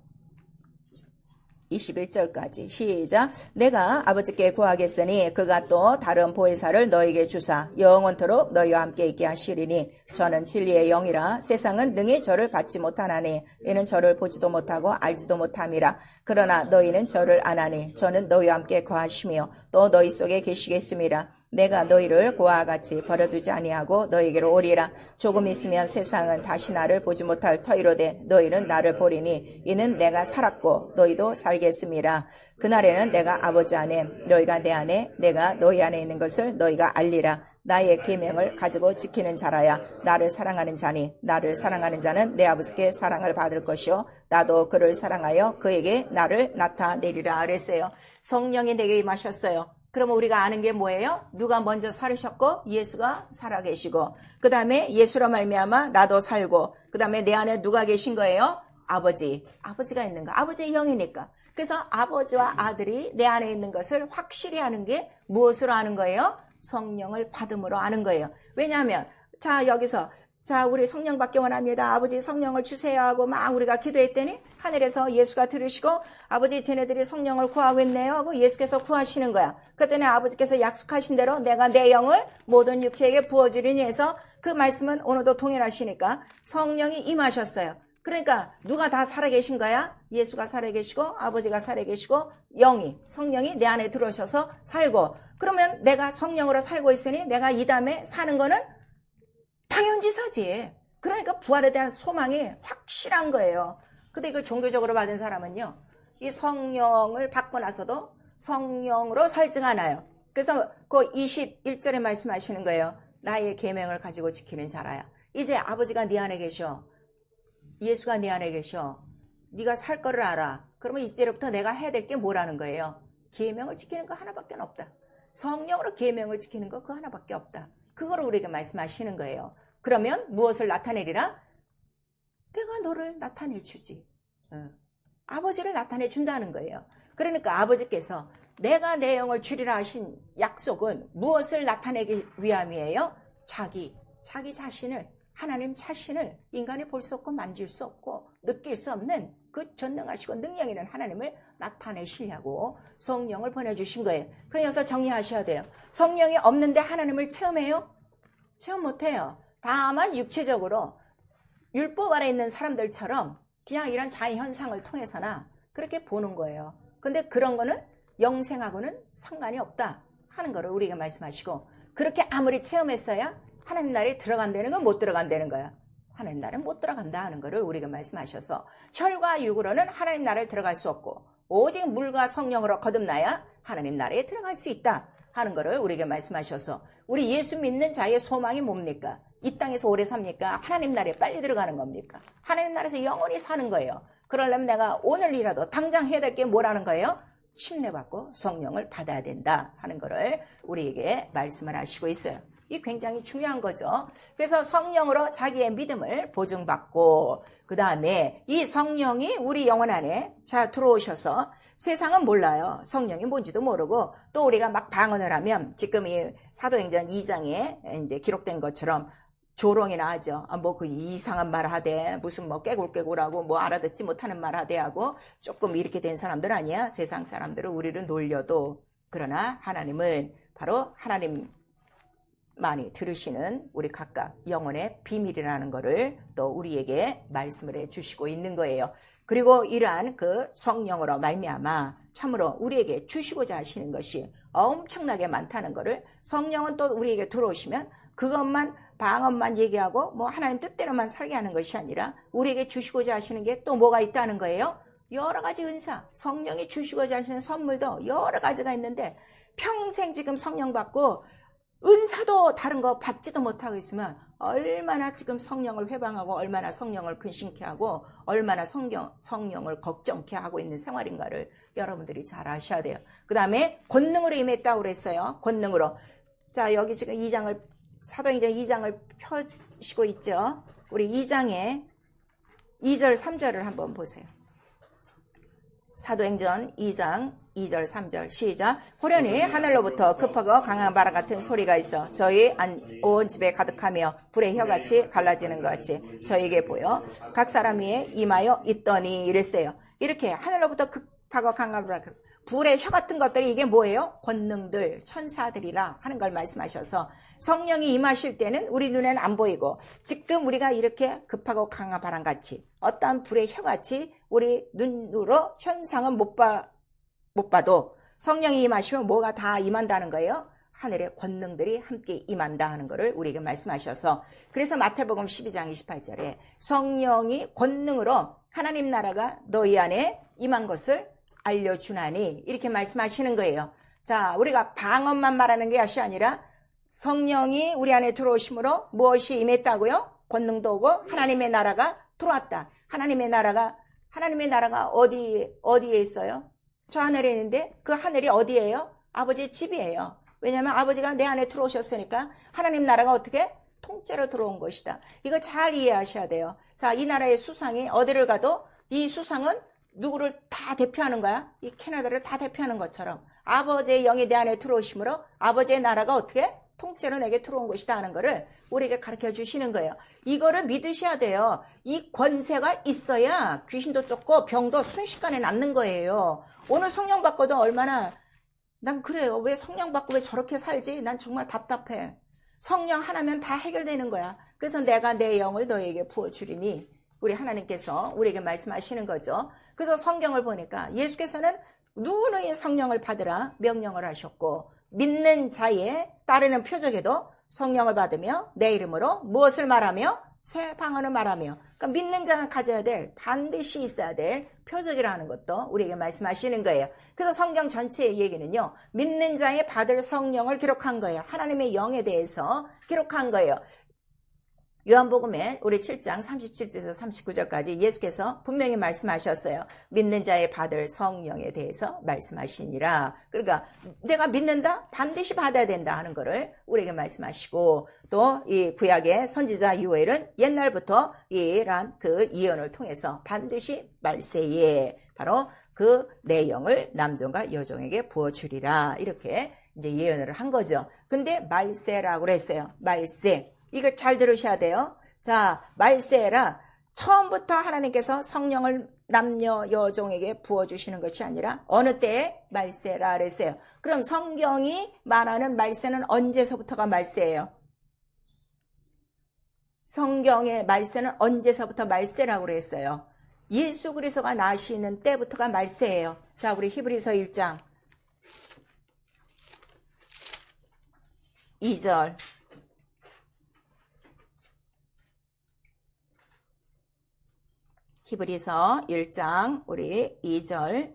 21절까지 시작. 내가 아버지께 구하겠으니 그가 또 다른 보혜사를 너에게 주사 영원토록 너희와 함께 있게 하시리니 저는 진리의 영이라 세상은 능히 저를 받지 못하나니 이는 저를 보지도 못하고 알지도 못함이라. 그러나 너희는 저를 아나니 저는 너희와 함께 거하시며 또 너희 속에 계시겠음이라. 내가 너희를 고아와 같이 버려두지 아니하고 너희에게로 오리라. 조금 있으면 세상은 다시 나를 보지 못할 터이로되 너희는 나를 보리니 이는 내가 살았고 너희도 살겠음이라. 그날에는 내가 아버지 안에 너희가 내 안에 내가 너희 안에 있는 것을 너희가 알리라. 나의 계명을 가지고 지키는 자라야 나를 사랑하는 자니 나를 사랑하는 자는 내 아버지께 사랑을 받을 것이요 나도 그를 사랑하여 그에게 나를 나타내리라 그랬어요. 성령이 내게 임하셨어요. 그러면 우리가 아는 게 뭐예요? 누가 먼저 살으셨고 예수가 살아계시고 그 다음에 예수로 말미암아 나도 살고 그 다음에 내 안에 누가 계신 거예요? 아버지가 있는 거. 아버지의 형이니까. 그래서 아버지와 아들이 내 안에 있는 것을 확실히 아는 게 무엇으로 아는 거예요? 성령을 받음으로 아는 거예요. 왜냐하면 자 여기서 자 우리 성령 받기 원합니다. 아버지 성령을 주세요 하고 막 우리가 기도했더니 하늘에서 예수가 들으시고 아버지 쟤네들이 성령을 구하고 있네요 하고 예수께서 구하시는 거야. 그때는 아버지께서 약속하신 대로 내가 내 영을 모든 육체에게 부어주리니 해서 그 말씀은 오늘도 동일하시니까 성령이 임하셨어요. 그러니까 누가 다 살아계신 거야? 예수가 살아계시고 아버지가 살아계시고 성령이 내 안에 들어오셔서 살고 그러면 내가 성령으로 살고 있으니 내가 이 다음에 사는 거는 당연지사지. 그러니까 부활에 대한 소망이 확실한 거예요. 근데 이걸 종교적으로 받은 사람은요. 이 성령을 받고 나서도 성령으로 살지가 않아요. 그래서 그 21절에 말씀하시는 거예요. 나의 계명을 가지고 지키는 자라야. 이제 아버지가 네 안에 계셔. 예수가 네 안에 계셔. 네가 살 거를 알아. 그러면 이제부터 내가 해야 될 게 뭐라는 거예요? 계명을 지키는 거 하나밖에 없다. 성령으로 계명을 지키는 거 그 하나밖에 없다. 그거를 우리에게 말씀하시는 거예요. 그러면 무엇을 나타내리라? 내가 너를 나타내주지. 아버지를 나타내준다는 거예요. 그러니까 아버지께서 내가 내 영을 주리라 하신 약속은 무엇을 나타내기 위함이에요? 자기 자신을 하나님 자신을 인간이 볼 수 없고 만질 수 없고 느낄 수 없는 그 전능하시고 능력 있는 하나님을 나타내시려고 성령을 보내주신 거예요. 그래서 정리하셔야 돼요. 성령이 없는데 하나님을 체험해요? 체험 못해요. 다만 육체적으로 율법 아래 있는 사람들처럼 그냥 이런 자연현상을 통해서나 그렇게 보는 거예요. 근데 그런 거는 영생하고는 상관이 없다 하는 거를 우리에게 말씀하시고 그렇게 아무리 체험했어야 하나님 나라에 들어간다는 건 못 들어간다는 거야. 하나님 나라는 못 들어간다 하는 거를 우리가 말씀하셔서 혈과 육으로는 하나님 나라에 들어갈 수 없고 오직 물과 성령으로 거듭나야 하나님 나라에 들어갈 수 있다 하는 거를 우리에게 말씀하셔서 우리 예수 믿는 자의 소망이 뭡니까? 이 땅에서 오래 삽니까? 하나님 나라에 빨리 들어가는 겁니까? 하나님 나라에서 영원히 사는 거예요. 그러려면 내가 오늘이라도 당장 해야 될 게 뭐라는 거예요? 침례받고 성령을 받아야 된다 하는 거를 우리에게 말씀을 하시고 있어요. 이 굉장히 중요한 거죠. 그래서 성령으로 자기의 믿음을 보증받고 그 다음에 이 성령이 우리 영혼 안에 자 들어오셔서 세상은 몰라요. 성령이 뭔지도 모르고 또 우리가 막 방언을 하면 지금 이 사도행전 2장에 이제 기록된 것처럼 조롱이나 하죠. 뭐 그 이상한 말 하대 무슨 뭐 깨굴깨굴하고 뭐 알아듣지 못하는 말 하대 하고 조금 이렇게 된 사람들 아니야. 세상 사람들은 우리를 놀려도 그러나 하나님은 바로 하나님만이 들으시는 우리 각각 영혼의 비밀이라는 것을 또 우리에게 말씀을 해주시고 있는 거예요. 그리고 이러한 그 성령으로 말미암아 참으로 우리에게 주시고자 하시는 것이 엄청나게 많다는 것을 성령은 또 우리에게 들어오시면 그것만 방언만 얘기하고 뭐 하나님 뜻대로만 살게 하는 것이 아니라 우리에게 주시고자 하시는 게 또 뭐가 있다는 거예요? 여러 가지 은사, 성령이 주시고자 하시는 선물도 여러 가지가 있는데 평생 지금 성령 받고 은사도 다른 거 받지도 못하고 있으면 얼마나 지금 성령을 회방하고 얼마나 성령을 근심케 하고 얼마나 성령을 걱정케 하고 있는 생활인가를 여러분들이 잘 아셔야 돼요. 그 다음에 권능으로 임했다고 그랬어요. 권능으로. 자, 여기 지금 사도행전 2장을 펴시고 있죠. 우리 2장에 2절 3절을 한번 보세요. 사도행전 2장 2절 3절 시작. 호련히 하늘로부터 급하고 강한 바람 같은 소리가 있어 저희 온 집에 가득하며 불의 혀같이 갈라지는 것 같이 저에게 보여 각 사람 위에 임하여 있더니 이랬어요. 이렇게 하늘로부터 급하고 강한 바람 불의 혀 같은 것들이 이게 뭐예요? 권능들, 천사들이라 하는 걸 말씀하셔서 성령이 임하실 때는 우리 눈에는 안 보이고 지금 우리가 이렇게 급하고 강한 바람같이 어떠한 불의 혀같이 우리 눈으로 현상은 못 봐도 성령이 임하시면 뭐가 다 임한다는 거예요? 하늘의 권능들이 함께 임한다 하는 것을 우리에게 말씀하셔서 그래서 마태복음 12장 28절에 성령이 권능으로 하나님 나라가 너희 안에 임한 것을 알려주나니 이렇게 말씀하시는 거예요. 자, 우리가 방언만 말하는 것이 아니라 성령이 우리 안에 들어오심으로 무엇이 임했다고요? 권능도 오고 하나님의 나라가 들어왔다. 하나님의 나라가 어디에 있어요? 저 하늘에 있는데 그 하늘이 어디예요? 아버지의 집이에요. 왜냐하면 아버지가 내 안에 들어오셨으니까 하나님 나라가 어떻게? 통째로 들어온 것이다. 이거 잘 이해하셔야 돼요. 자, 이 나라의 수상이 어디를 가도 이 수상은 누구를 다 대표하는 거야? 이 캐나다를 다 대표하는 것처럼 아버지의 영이 내 안에 들어오심으로 아버지의 나라가 어떻게? 통째로 내게 들어온 것이다 하는 거를 우리에게 가르쳐 주시는 거예요. 이거를 믿으셔야 돼요. 이 권세가 있어야 귀신도 쫓고 병도 순식간에 낫는 거예요. 오늘 성령 받고도 얼마나 난 그래요. 왜 성령 받고 왜 저렇게 살지? 난 정말 답답해. 성령 하나면 다 해결되는 거야. 그래서 내가 내 영을 너에게 부어주리니 우리 하나님께서 우리에게 말씀하시는 거죠. 그래서 성경을 보니까 예수께서는 누누이 성령을 받으라 명령을 하셨고 믿는 자에 따르는 표적에도 성령을 받으며 내 이름으로 무엇을 말하며 새 방언을 말하며 그러니까 믿는 자가 가져야 될 반드시 있어야 될 표적이라는 것도 우리에게 말씀하시는 거예요. 그래서 성경 전체의 얘기는요. 믿는 자의 받을 성령을 기록한 거예요. 하나님의 영에 대해서 기록한 거예요. 요한복음에 우리 7장 37절에서 39절까지 예수께서 분명히 말씀하셨어요. 믿는 자의 받을 성령에 대해서 말씀하시니라. 그러니까 내가 믿는다? 반드시 받아야 된다 하는 것을 우리에게 말씀하시고 또 이 구약의 선지자 요엘은 옛날부터 이란 그 예언을 통해서 반드시 말세에 바로 그 내용을 남종과 여종에게 부어주리라 이렇게 이제 예언을 한 거죠. 근데 말세라고 그랬어요. 말세. 이거 잘 들으셔야 돼요. 자, 말세라 처음부터 하나님께서 성령을 남녀 여종에게 부어주시는 것이 아니라 어느 때에 말세라 그랬어요. 그럼 성경이 말하는 말세는 언제서부터가 말세예요? 성경의 말세는 언제서부터 말세라고 그랬어요? 예수 그리스도가 나시는 때부터가 말세예요. 자, 우리 히브리서 1장 2절 히브리서 1장 우리 2절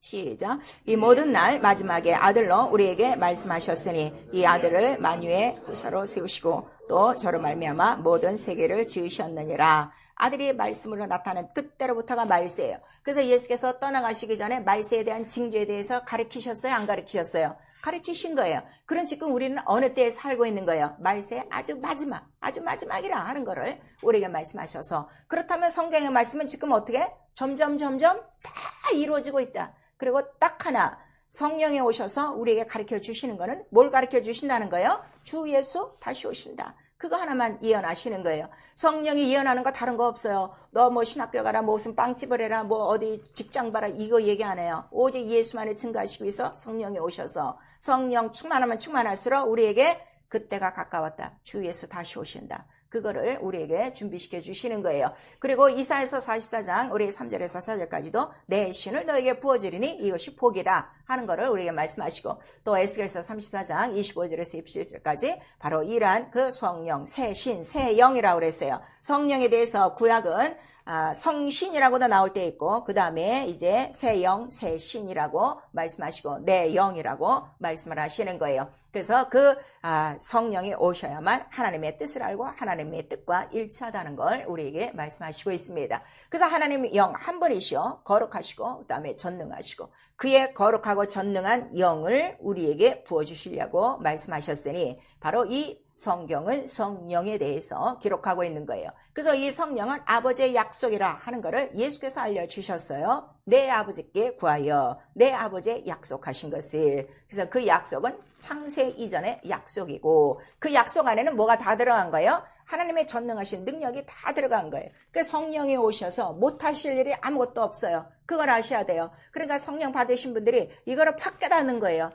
시작. 이 모든 날 마지막에 아들로 우리에게 말씀하셨으니 이 아들을 만유의 후사로 세우시고 또 저로 말미암아 모든 세계를 지으셨느니라. 아들이 말씀으로 나타난 끝때로부터가 말세예요. 그래서 예수께서 떠나가시기 전에 말세에 대한 징조에 대해서 가르치셨어요? 안 가르치셨어요? 가르치신 거예요. 그럼 지금 우리는 어느 때에 살고 있는 거예요? 말세의 아주 마지막이라 하는 거를 우리에게 말씀하셔서 그렇다면 성경의 말씀은 지금 어떻게? 점점 다 이루어지고 있다. 그리고 딱 하나 성령에 오셔서 우리에게 가르쳐 주시는 거는 뭘 가르쳐 주신다는 거예요? 주 예수 다시 오신다. 그거 하나만 예언하시는 거예요. 성령이 예언하는 거 다른 거 없어요. 너 뭐 신학교 가라, 뭐 무슨 빵집을 해라, 뭐 어디 직장 봐라, 이거 얘기 안 해요. 오직 예수만을 증거하시기 위해서 성령이 오셔서 성령 충만하면 충만할수록 우리에게 그때가 가까웠다. 주 예수 다시 오신다. 그거를 우리에게 준비시켜 주시는 거예요. 그리고 이사야서 44장 우리 3절에서 4절까지도 내 신을 너에게 부어주리니 이것이 복이다 하는 거를 우리에게 말씀하시고, 또 에스겔서 34장 25절에서 27절까지 바로 이러한 그 성령, 새 신, 새 영이라고 그랬어요. 성령에 대해서 구약은 성신이라고도 나올 때 있고, 그 다음에 이제 새 영, 새 신이라고 말씀하시고 내 영이라고 말씀을 하시는 거예요. 그래서 그 성령이 오셔야만 하나님의 뜻을 알고 하나님의 뜻과 일치하다는 걸 우리에게 말씀하시고 있습니다. 그래서 하나님의 영 한 분이시오. 거룩하시고 그 다음에 전능하시고 그의 거룩하고 전능한 영을 우리에게 부어주시려고 말씀하셨으니 바로 이 성경은 성령에 대해서 기록하고 있는 거예요. 그래서 이 성령은 아버지의 약속이라 하는 것을 예수께서 알려주셨어요. 내 아버지께 구하여 내 아버지의 약속하신 것을. 그래서 그 약속은 창세 이전의 약속이고 그 약속 안에는 뭐가 다 들어간 거예요? 하나님의 전능하신 능력이 다 들어간 거예요. 그 성령이 오셔서 못하실 일이 아무것도 없어요. 그걸 아셔야 돼요. 그러니까 성령 받으신 분들이 이거를 팍 깨닫는 거예요.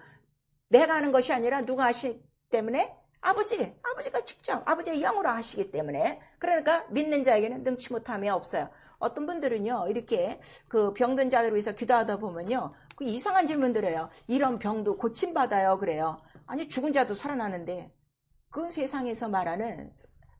내가 하는 것이 아니라 누가 하시기 때문에 아버지가 직접 아버지의 영으로 하시기 때문에, 그러니까 믿는 자에게는 능치 못함이 없어요. 어떤 분들은요, 이렇게 그 병든 자들을 위해서 기도하다 보면요, 그 이상한 질문들 해요. 이런 병도 고침받아요, 그래요. 아니, 죽은 자도 살아나는데, 그건 세상에서 말하는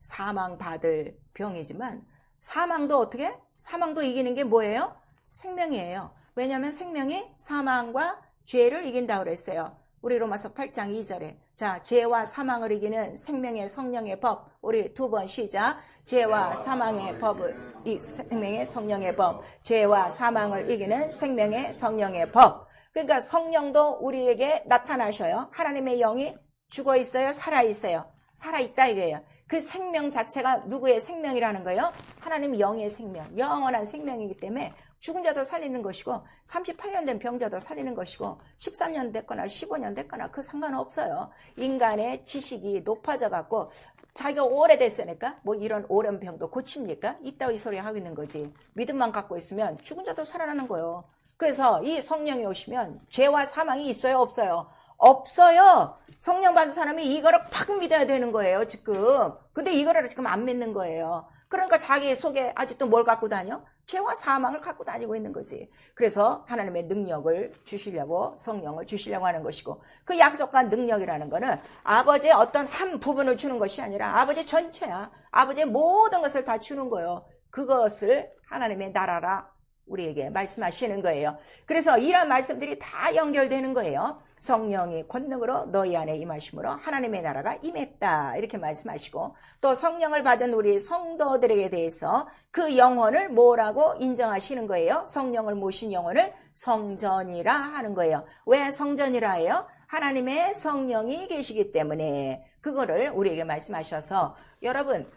사망받을 병이지만, 사망도 이기는 게 뭐예요? 생명이에요. 왜냐하면 생명이 사망과 죄를 이긴다고 그랬어요. 우리 로마서 8장 2절에 자, 죄와 사망을 이기는 생명의 성령의 법. 우리 두 번 시작. 죄와 사망의 법을, 이 생명의 성령의 법. 죄와 사망을 이기는 생명의 성령의 법. 그러니까 성령도 우리에게 나타나셔요. 하나님의 영이 죽어 있어요? 살아 있어요? 살아 있다 이거예요. 그 생명 자체가 누구의 생명이라는 거예요? 하나님 영의 생명, 영원한 생명이기 때문에 죽은 자도 살리는 것이고 38년 된 병자도 살리는 것이고 13년 됐거나 15년 됐거나 그 상관없어요. 인간의 지식이 높아져 갖고 자기가 오래됐으니까 뭐 이런 오랜 병도 고칩니까? 이따위 소리 하고 있는 거지. 믿음만 갖고 있으면 죽은 자도 살아나는 거예요. 그래서 이 성령이 오시면 죄와 사망이 있어요? 없어요? 없어요. 성령 받은 사람이 이거를 팍 믿어야 되는 거예요, 지금. 근데 이거를 지금 안 믿는 거예요. 그러니까 자기 속에 아직도 뭘 갖고 다녀? 죄와 사망을 갖고 다니고 있는 거지. 그래서 하나님의 능력을 주시려고, 성령을 주시려고 하는 것이고, 그 약속과 능력이라는 거는 아버지의 어떤 한 부분을 주는 것이 아니라 아버지 전체야. 아버지의 모든 것을 다 주는 거예요. 그것을 하나님의 나라라 우리에게 말씀하시는 거예요. 그래서 이런 말씀들이 다 연결되는 거예요. 성령이 권능으로 너희 안에 임하심으로 하나님의 나라가 임했다 이렇게 말씀하시고, 또 성령을 받은 우리 성도들에게 대해서 그 영혼을 뭐라고 인정하시는 거예요? 성령을 모신 영혼을 성전이라 하는 거예요. 왜 성전이라 해요? 하나님의 성령이 계시기 때문에 그거를 우리에게 말씀하셔서, 여러분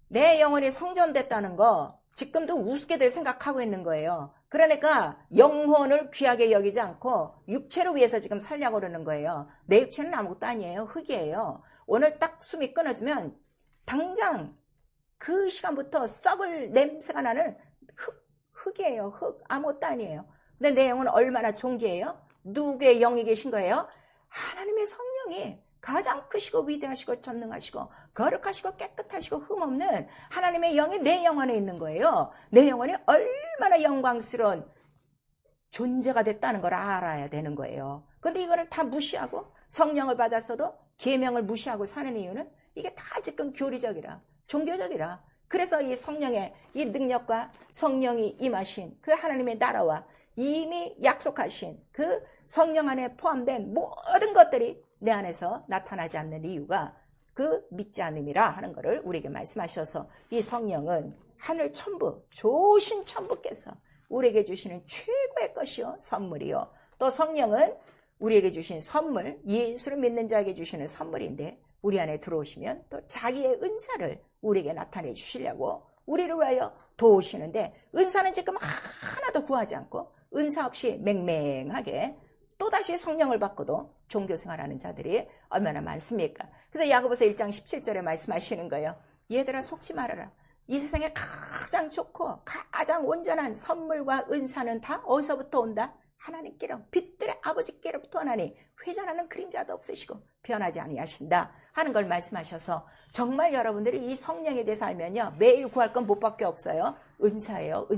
내 영혼이 성전됐다는 거 지금도 우습게들 생각하고 있는 거예요. 그러니까 영혼을 귀하게 여기지 않고 육체를 위해서 지금 살려고 그러는 거예요. 내 육체는 아무것도 아니에요. 흙이에요. 오늘 딱 숨이 끊어지면 당장 그 시간부터 썩을 냄새가 나는 흙이에요. 흙, 아무것도 아니에요. 근데 내 영혼은 얼마나 존귀해요? 누구의 영이 계신 거예요? 하나님의 성령이 가장 크시고 위대하시고 전능하시고 거룩하시고 깨끗하시고 흠없는 하나님의 영이 내 영혼에 있는 거예요. 내 영혼이 얼마나 영광스러운 존재가 됐다는 걸 알아야 되는 거예요. 그런데 이거를 다 무시하고 성령을 받았어도 계명을 무시하고 사는 이유는 이게 다 지금 교리적이라, 종교적이라. 그래서 이 성령의 이 능력과 성령이 임하신 그 하나님의 나라와 이미 약속하신 그 성령 안에 포함된 모든 것들이 내 안에서 나타나지 않는 이유가 그 믿지 않음이라 하는 것을 우리에게 말씀하셔서, 이 성령은 하늘 천부, 조신 천부께서 우리에게 주시는 최고의 것이요 선물이요, 또 성령은 우리에게 주신 선물, 예수를 믿는 자에게 주시는 선물인데 우리 안에 들어오시면 또 자기의 은사를 우리에게 나타내 주시려고 우리를 위하여 도우시는데, 은사는 지금 하나도 구하지 않고 은사 없이 맹맹하게 또다시 성령을 받고도 종교생활하는 자들이 얼마나 많습니까? 그래서 야고보서 1장 17절에 말씀하시는 거예요. 얘들아 속지 말아라. 이 세상에 가장 좋고 가장 온전한 선물과 은사는 다 어디서부터 온다? 하나님께로, 빛들의 아버지께로부터 오나니 회전하는 그림자도 없으시고 변하지 아니하신다 하는 걸 말씀하셔서, 정말 여러분들이 이 성령에 대해서 알면요, 매일 구할 건 못밖에 없어요. 은사예요.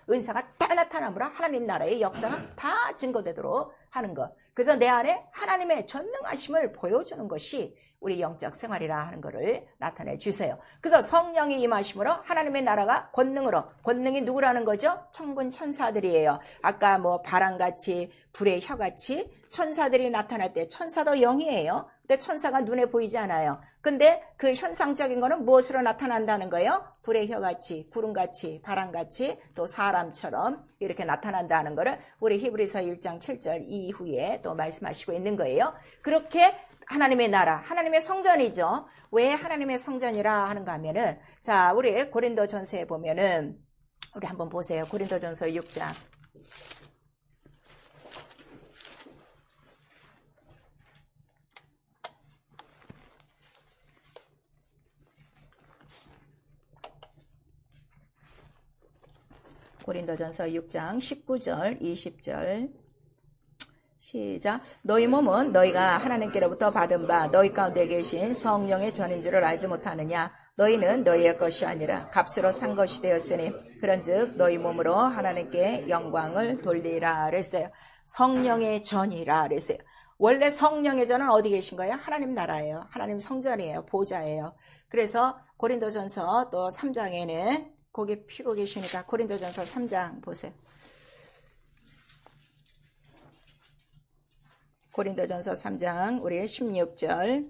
은사가 다 나타남으로 하나님 나라의 역사가 다 증거되도록 하는 것. 그래서 내 안에 하나님의 전능하심을 보여주는 것이 우리 영적 생활이라 하는 것을 나타내 주세요. 그래서 성령이 임하심으로 하나님의 나라가 권능으로, 권능이 누구라는 거죠? 천군 천사들이에요. 아까 뭐 바람같이 불의 혀같이 천사들이 나타날 때, 천사도 영이에요. 근데 천사가 눈에 보이지 않아요. 근데 그 현상적인 거는 무엇으로 나타난다는 거예요? 불의 혀같이, 구름같이, 바람같이, 또 사람처럼 이렇게 나타난다는 거를 우리 히브리서 1장 7절 이후에 또 말씀하시고 있는 거예요. 그렇게 하나님의 나라, 하나님의 성전이죠. 왜 하나님의 성전이라 하는가 하면은, 자, 우리 고린도전서에 보면은, 우리 한번 보세요. 고린도전서 6장. 고린도전서 6장 19절, 20절. 시작. 너희 몸은 너희가 하나님께로부터 받은 바 너희 가운데 계신 성령의 전인 줄을 알지 못하느냐? 너희는 너희의 것이 아니라 값으로 산 것이 되었으니 그런즉 너희 몸으로 하나님께 영광을 돌리라 그랬어요. 성령의 전이라 그랬어요. 원래 성령의 전은 어디 계신 거예요? 하나님 나라예요. 하나님 성전이에요. 보좌예요. 그래서 고린도전서 또 3장에는 거기 피고 계시니까 고린도전서 3장 보세요. 고린도전서 3장 우리 16절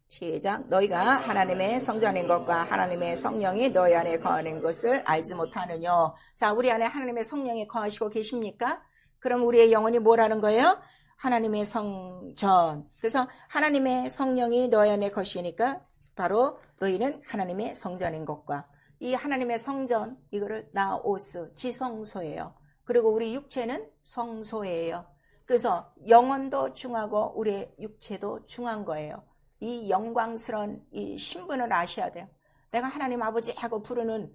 시작. 너희가 하나님의 성전인 것과 하나님의 성령이 너희 안에 거하는 것을 알지 못하느뇨. 자, 우리 안에 하나님의 성령이 거하시고 계십니까? 그럼 우리의 영혼이 뭐라는 거예요? 하나님의 성전. 그래서 하나님의 성령이 너희 안에 거시니까 바로 너희는 하나님의 성전인 것과, 이 하나님의 성전, 이거를 나오스, 지성소예요. 그리고 우리 육체는 성소예요. 그래서 영혼도 중하고 우리의 육체도 중한 거예요. 이 영광스러운 이 신분을 아셔야 돼요. 내가 하나님 아버지 하고 부르는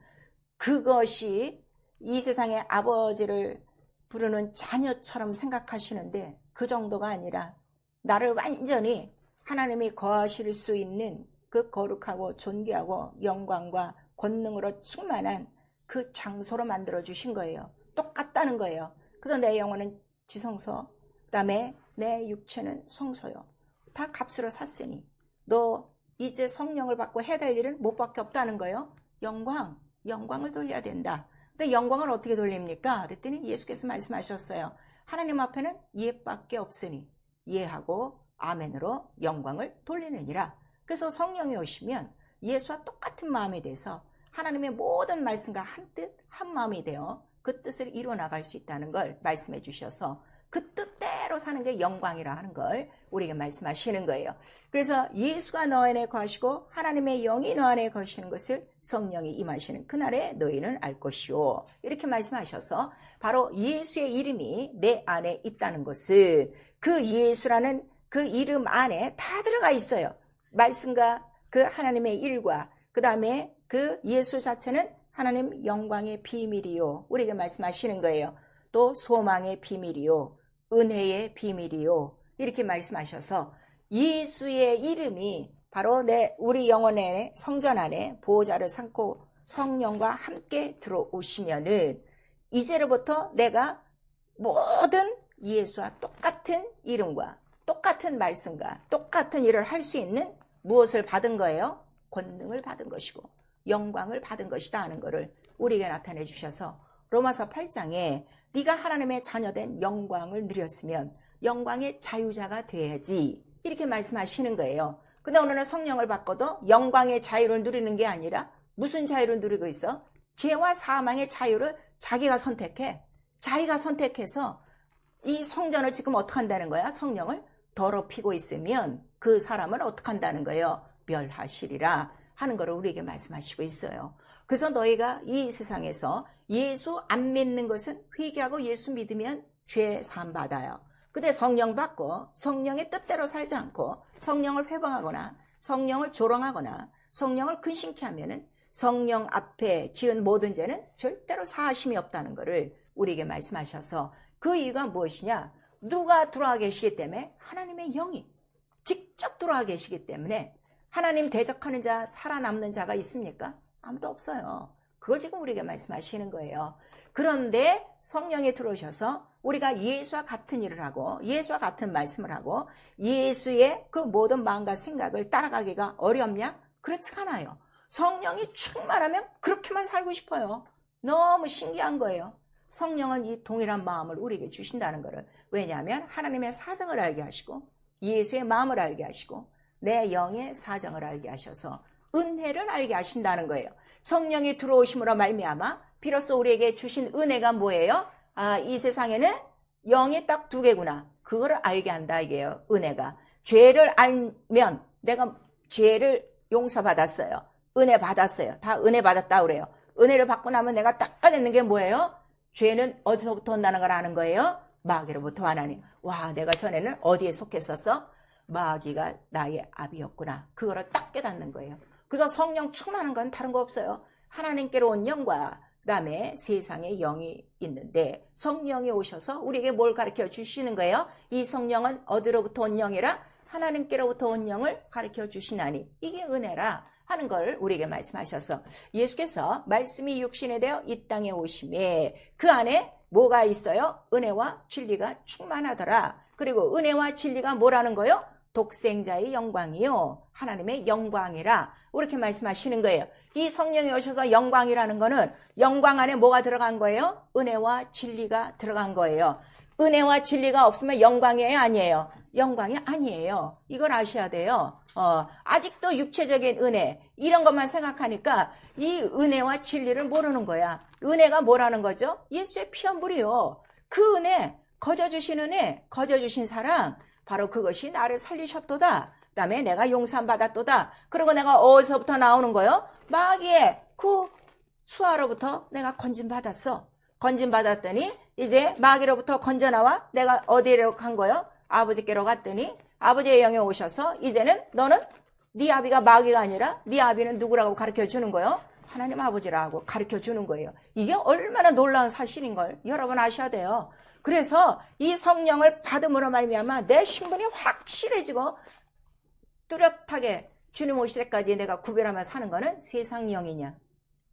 그것이 이 세상의 아버지를 부르는 자녀처럼 생각하시는데, 그 정도가 아니라 나를 완전히 하나님이 거하실 수 있는 그 거룩하고 존귀하고 영광과 권능으로 충만한 그 장소로 만들어 주신 거예요. 똑같다는 거예요. 그래서 내 영혼은 지성소, 그다음에 내 육체는 성소요. 다 값으로 샀으니 너 이제 성령을 받고 해야 될 일은 못밖에 없다는 거예요. 영광을 돌려야 된다. 근데 영광을 어떻게 돌립니까? 그랬더니 예수께서 말씀하셨어요. 하나님 앞에는 예밖에 없으니 예하고 아멘으로 영광을 돌리느니라. 그래서 성령이 오시면 예수와 똑같은 마음이 돼서 하나님의 모든 말씀과 한 뜻, 한 마음이 되어 그 뜻을 이루어 나갈 수 있다는 걸 말씀해 주셔서 그 뜻대로 사는 게 영광이라 하는 걸 우리에게 말씀하시는 거예요. 그래서 예수가 너 안에 거하시고 하나님의 영이 너 안에 거하시는 것을 성령이 임하시는 그날에 너희는 알 것이요. 이렇게 말씀하셔서 바로 예수의 이름이 내 안에 있다는 것은 그 예수라는 그 이름 안에 다 들어가 있어요. 말씀과 그 하나님의 일과 그 다음에 그 예수 자체는 하나님 영광의 비밀이요. 우리에게 말씀하시는 거예요. 또 소망의 비밀이요. 은혜의 비밀이요. 이렇게 말씀하셔서 예수의 이름이 바로 우리 영혼의 성전 안에 보호자를 삼고 성령과 함께 들어오시면은 이제로부터 내가 모든 예수와 똑같은 이름과 똑같은 말씀과 똑같은 일을 할 수 있는 무엇을 받은 거예요? 권능을 받은 것이고 영광을 받은 것이다 하는 것을 우리에게 나타내 주셔서 로마서 8장에 네가 하나님의 자녀된 영광을 누렸으면 영광의 자유자가 돼야지, 이렇게 말씀하시는 거예요. 근데 오늘은 성령을 받고도 영광의 자유를 누리는 게 아니라 무슨 자유를 누리고 있어? 죄와 사망의 자유를 자기가 선택해. 자기가 선택해서 이 성전을 지금 어떻게 한다는 거야? 성령을 더럽히고 있으면 그 사람을 어떻게 한다는 거예요? 멸하시리라 하는 것을 우리에게 말씀하시고 있어요. 그래서 너희가 이 세상에서 예수 안 믿는 것은 회개하고 예수 믿으면 죄 사함 받아요. 근데 성령 받고 성령의 뜻대로 살지 않고 성령을 회방하거나 성령을 조롱하거나 성령을 근심케 하면은 성령 앞에 지은 모든 죄는 절대로 사하심이 없다는 것을 우리에게 말씀하셔서 그 이유가 무엇이냐? 누가 들어와 계시기 때문에 하나님의 영이 직접 들어와 계시기 때문에 하나님 대적하는 자, 살아남는 자가 있습니까? 아무도 없어요. 그걸 지금 우리에게 말씀하시는 거예요. 그런데 성령이 들어오셔서 우리가 예수와 같은 일을 하고 예수와 같은 말씀을 하고 예수의 그 모든 마음과 생각을 따라가기가 어렵냐? 그렇지 않아요. 성령이 충만하면 그렇게만 살고 싶어요. 너무 신기한 거예요. 성령은 이 동일한 마음을 우리에게 주신다는 것을. 왜냐하면 하나님의 사정을 알게 하시고 예수의 마음을 알게 하시고 내 영의 사정을 알게 하셔서 은혜를 알게 하신다는 거예요. 성령이 들어오심으로 말미암아 비로소 우리에게 주신 은혜가 뭐예요? 이 세상에는 영이 딱 두 개구나. 그거를 알게 한다 이게요. 은혜가. 죄를 알면 내가 죄를 용서받았어요. 은혜 받았어요. 다 은혜 받았다 그래요. 은혜를 받고 나면 내가 닦아내는 게 뭐예요? 죄는 어디서부터 온다는 걸 아는 거예요? 마귀로부터 하나님. 와, 내가 전에는 어디에 속했었어? 마귀가 나의 압이었구나. 그거를 딱 깨닫는 거예요. 그래서 성령 충만한 건 다른 거 없어요. 하나님께로 온 영과 그다음에 세상에 영이 있는데 성령이 오셔서 우리에게 뭘 가르쳐 주시는 거예요? 이 성령은 어디로부터 온 영이라? 하나님께로부터 온 영을 가르쳐 주시나니 이게 은혜라 하는 걸 우리에게 말씀하셔서 예수께서 말씀이 육신에 되어 이 땅에 오심에 그 안에 뭐가 있어요? 은혜와 진리가 충만하더라. 그리고 은혜와 진리가 뭐라는 거요? 독생자의 영광이요. 하나님의 영광이라. 이렇게 말씀하시는 거예요. 이 성령이 오셔서 영광이라는 거는 영광 안에 뭐가 들어간 거예요? 은혜와 진리가 들어간 거예요. 은혜와 진리가 없으면 영광이에요? 아니에요? 영광이 아니에요. 이걸 아셔야 돼요. 아직도 육체적인 은혜 이런 것만 생각하니까 이 은혜와 진리를 모르는 거야. 은혜가 뭐라는 거죠? 예수의 피와 물이요. 그 은혜, 거저주신 은혜, 거저주신 사랑 바로 그것이 나를 살리셨도다. 그 다음에 내가 용서함 받았도다. 그리고 내가 어디서부터 나오는 거요? 마귀의 그 수하로부터 내가 건진받았어. 건진받았더니 이제 마귀로부터 건져나와 내가 어디로 간 거요? 아버지께로 갔더니 아버지의 영이 오셔서 이제는 너는 네 아비가 마귀가 아니라 네 아비는 누구라고 가르쳐주는 거요? 하나님 아버지라고 가르쳐주는 거예요. 이게 얼마나 놀라운 사실인걸 여러분 아셔야 돼요. 그래서 이 성령을 받음으로 말미암아 내 신분이 확실해지고 뚜렷하게 주님 오실 때까지 내가 구별하며 사는 거는 세상 영이냐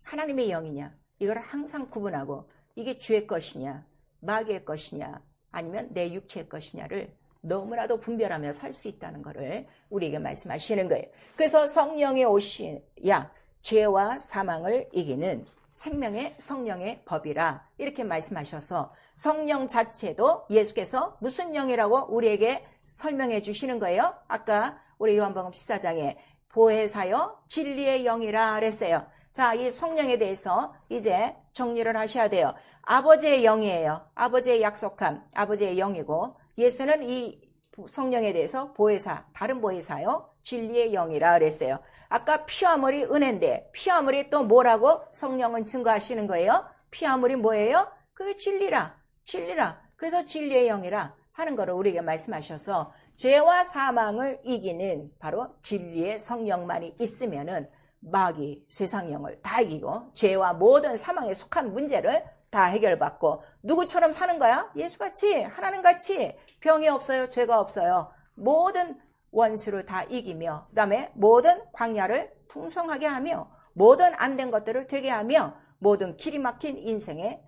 하나님의 영이냐 이걸 항상 구분하고 이게 주의 것이냐 마귀의 것이냐 아니면 내 육체의 것이냐를 너무나도 분별하며 살 수 있다는 것을 우리에게 말씀하시는 거예요. 그래서 성령이 오시야 죄와 사망을 이기는 생명의 성령의 법이라 이렇게 말씀하셔서 성령 자체도 예수께서 무슨 영이라고 우리에게 설명해 주시는 거예요. 아까 우리 요한복음 14장에 보혜사요 진리의 영이라 그랬어요. 자, 이 성령에 대해서 이제 정리를 하셔야 돼요. 아버지의 영이에요. 아버지의 약속함, 아버지의 영이고 예수는 이 성령에 대해서 보혜사, 다른 보혜사요. 진리의 영이라 그랬어요. 아까 피와 물이 은혜인데 피와 물이 또 뭐라고 성령은 증거하시는 거예요? 피와 물이 뭐예요? 그게 진리라. 진리라. 그래서 진리의 영이라 하는 거를 우리에게 말씀하셔서 죄와 사망을 이기는 바로 진리의 성령만이 있으면은 마귀, 세상 영을 다 이기고 죄와 모든 사망에 속한 문제를 다 해결받고 누구처럼 사는 거야? 예수같이 하나님같이 병이 없어요. 죄가 없어요. 모든 원수를 다 이기며 그 다음에 모든 광야를 풍성하게 하며 모든 안 된 것들을 되게 하며 모든 길이 막힌 인생의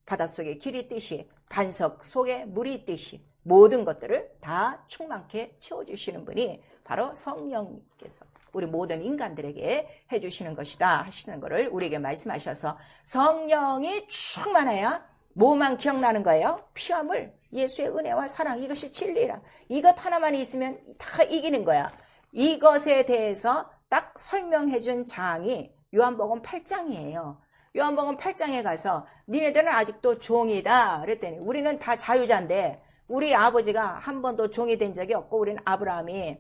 바닷속에 길이 있듯이 반석 속에 물이 있듯이 모든 것들을 다 충만케 채워주시는 분이 바로 성령께서 우리 모든 인간들에게 해주시는 것이다 하시는 것을 우리에게 말씀하셔서 성령이 충만해야 뭐만 기억나는 거예요? 피와 물, 예수의 은혜와 사랑 이것이 진리라. 이것 하나만 있으면 다 이기는 거야. 이것에 대해서 딱 설명해 준 장이 요한복음 8장이에요. 요한복음 8장에 가서 니네들은 아직도 종이다 그랬더니 우리는 다 자유자인데 우리 아버지가 한 번도 종이 된 적이 없고 우리는 아브라함이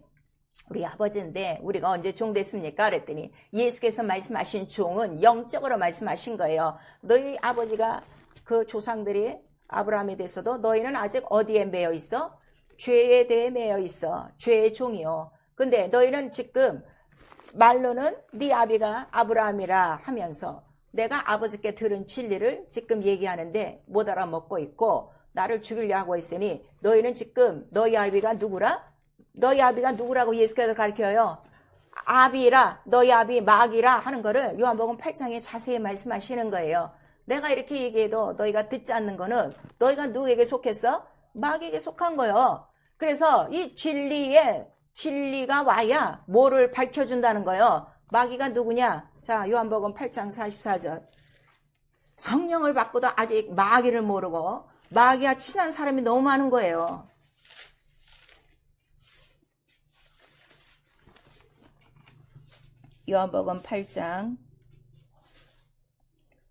우리 아버지인데 우리가 언제 종 됐습니까? 그랬더니 예수께서 말씀하신 종은 영적으로 말씀하신 거예요. 너희 아버지가 그 조상들이 아브라함에 대해서도 너희는 아직 어디에 매여 있어? 죄에 대해 매여 있어. 죄의 종이요. 근데 너희는 지금 말로는 네 아비가 아브라함이라 하면서 내가 아버지께 들은 진리를 지금 얘기하는데 못 알아먹고 있고 나를 죽이려 하고 있으니 너희는 지금 너희 아비가 누구라? 너희 아비가 누구라고 예수께서 가르쳐요? 아비라, 너희 아비 마귀라 하는 거를 요한복음 8장에 자세히 말씀하시는 거예요. 내가 이렇게 얘기해도 너희가 듣지 않는 거는 너희가 누구에게 속했어? 마귀에게 속한 거예요. 그래서 이 진리가 와야 뭐를 밝혀준다는 거예요. 마귀가 누구냐? 자, 요한복음 8장 44절. 성령을 받고도 아직 마귀를 모르고 마귀와 친한 사람이 너무 많은 거예요. 요한복음 8장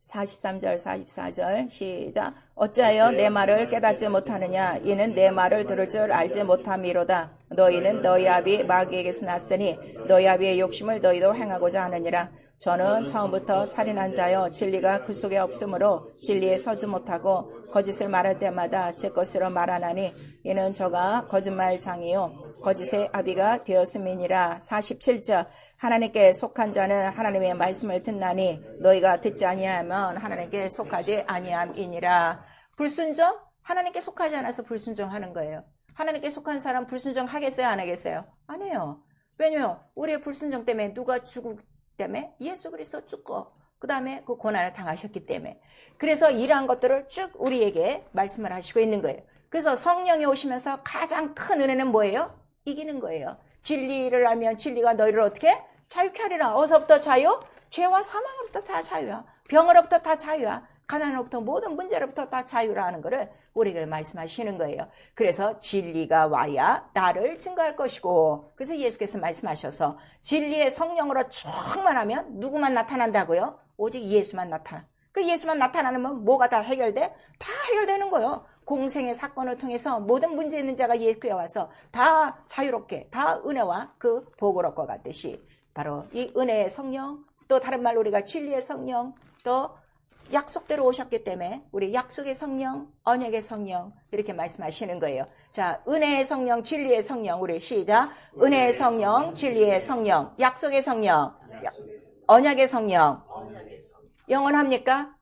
43절 44절 시작. 어찌하여 내 말을 깨닫지 못하느냐? 이는 내 말을 들을 줄 알지 못함이로다. 너희는 너희 아비 마귀에게서 났으니 너희 아비의 욕심을 너희도 행하고자 하느니라. 저는 처음부터 살인한 자여 진리가 그 속에 없으므로 진리에 서지 못하고 거짓을 말할 때마다 제 것으로 말하나니 이는 저가 거짓말장이요 거짓의 아비가 되었음이니라. 47절. 하나님께 속한 자는 하나님의 말씀을 듣나니 너희가 듣지 아니하면 하나님께 속하지 아니함이니라. 불순종? 하나님께 속하지 않아서 불순종하는 거예요. 하나님께 속한 사람 불순종하겠어요? 안 하겠어요? 안 해요. 왜냐면 우리의 불순종 때문에 누가 죽기 때문에? 예수 그리스도 죽고 그 다음에 그 고난을 당하셨기 때문에. 그래서 이러한 것들을 쭉 우리에게 말씀을 하시고 있는 거예요. 그래서 성령이 오시면서 가장 큰 은혜는 뭐예요? 이기는 거예요. 진리를 알면 진리가 너희를 어떻게? 자유케 하리라. 어디서부터 자유? 죄와 사망으로부터 다 자유야. 병으로부터 다 자유야. 가난으로부터 모든 문제로부터 다 자유라 하는 것을 우리에게 말씀하시는 거예요. 그래서 진리가 와야 나를 증거할 것이고, 그래서 예수께서 말씀하셔서 진리의 성령으로 충만하면 누구만 나타난다고요? 오직 예수만 나타나. 그 예수만 나타나면 뭐가 다 해결돼? 다 해결되는 거예요. 공생의 사건을 통해서 모든 문제 있는 자가 예수께 와서 다 자유롭게, 다 은혜와 그 복을 얻고 갔듯이 바로 이 은혜의 성령, 또 다른 말로 우리가 진리의 성령, 또 약속대로 오셨기 때문에 우리 약속의 성령, 언약의 성령 이렇게 말씀하시는 거예요. 자, 은혜의 성령, 진리의 성령, 우리 시작. 은혜의 성령, 진리의 성령, 약속의 성령, 언약의 성령. 영원합니까?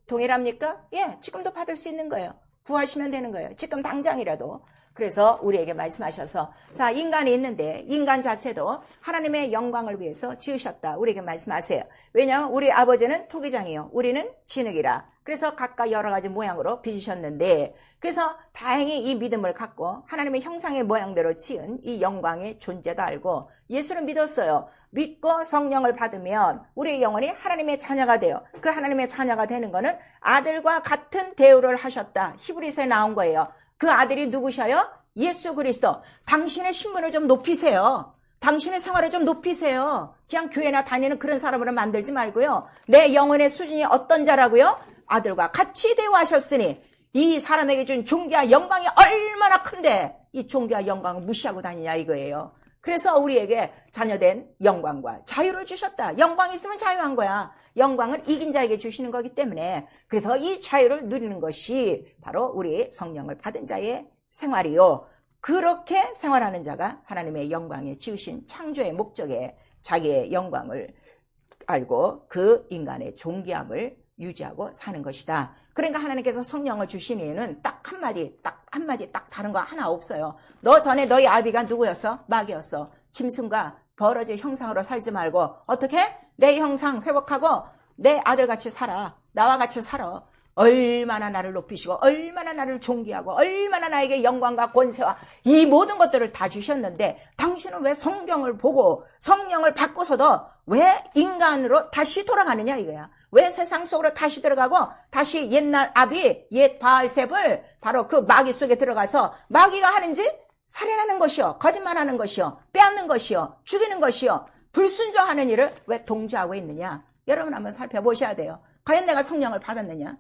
동일합니까? 예, 지금도 받을 수 있는 거예요. 구하시면 되는 거예요. 지금 당장이라도. 그래서 우리에게 말씀하셔서 자, 인간이 있는데 인간 자체도 하나님의 영광을 위해서 지으셨다. 우리에게 말씀하세요. 왜냐하면 우리 아버지는 토기장이요. 우리는 진흙이라. 그래서 각각 여러 가지 모양으로 빚으셨는데 그래서 다행히 이 믿음을 갖고 하나님의 형상의 모양대로 지은 이 영광의 존재도 알고 예수를 믿었어요. 믿고 성령을 받으면 우리의 영혼이 하나님의 자녀가 돼요. 그 하나님의 자녀가 되는 거는 아들과 같은 대우를 하셨다. 히브리서에 나온 거예요. 그 아들이 누구셔요? 예수 그리스도. 당신의 신분을 좀 높이세요. 당신의 생활을 좀 높이세요. 그냥 교회나 다니는 그런 사람으로 만들지 말고요. 내 영혼의 수준이 어떤 자라고요? 아들과 같이 대우하셨으니 이 사람에게 준 존귀와 영광이 얼마나 큰데 이 존귀와 영광을 무시하고 다니냐 이거예요. 그래서 우리에게 자녀된 영광과 자유를 주셨다. 영광이 있으면 자유한 거야. 영광을 이긴 자에게 주시는 거기 때문에 그래서 이 자유를 누리는 것이 바로 우리 성령을 받은 자의 생활이요. 그렇게 생활하는 자가 하나님의 영광에 지으신 창조의 목적에 자기의 영광을 알고 그 인간의 존귀함을 유지하고 사는 것이다. 그러니까 하나님께서 성령을 주신 이유는 딱 한마디 다른 거 하나 없어요. 너 전에 너희 아비가 누구였어? 마귀였어. 짐승과 벌어질 형상으로 살지 말고 어떻게? 내 형상 회복하고 내 아들같이 살아. 나와 같이 살아. 얼마나 나를 높이시고 얼마나 나를 존귀하고 얼마나 나에게 영광과 권세와 이 모든 것들을 다 주셨는데 당신은 왜 성경을 보고 성령을 받고서도 왜 인간으로 다시 돌아가느냐 이거야. 왜 세상 속으로 다시 들어가고 다시 옛날 아비 옛 바알셉을 바로 그 마귀 속에 들어가서 마귀가 하는지 살인하는 것이요, 거짓말하는 것이요, 빼앗는 것이요, 죽이는 것이요, 불순종하는 일을 왜 동조하고 있느냐. 여러분 한번 살펴보셔야 돼요. 과연 내가 성령을 받았느냐?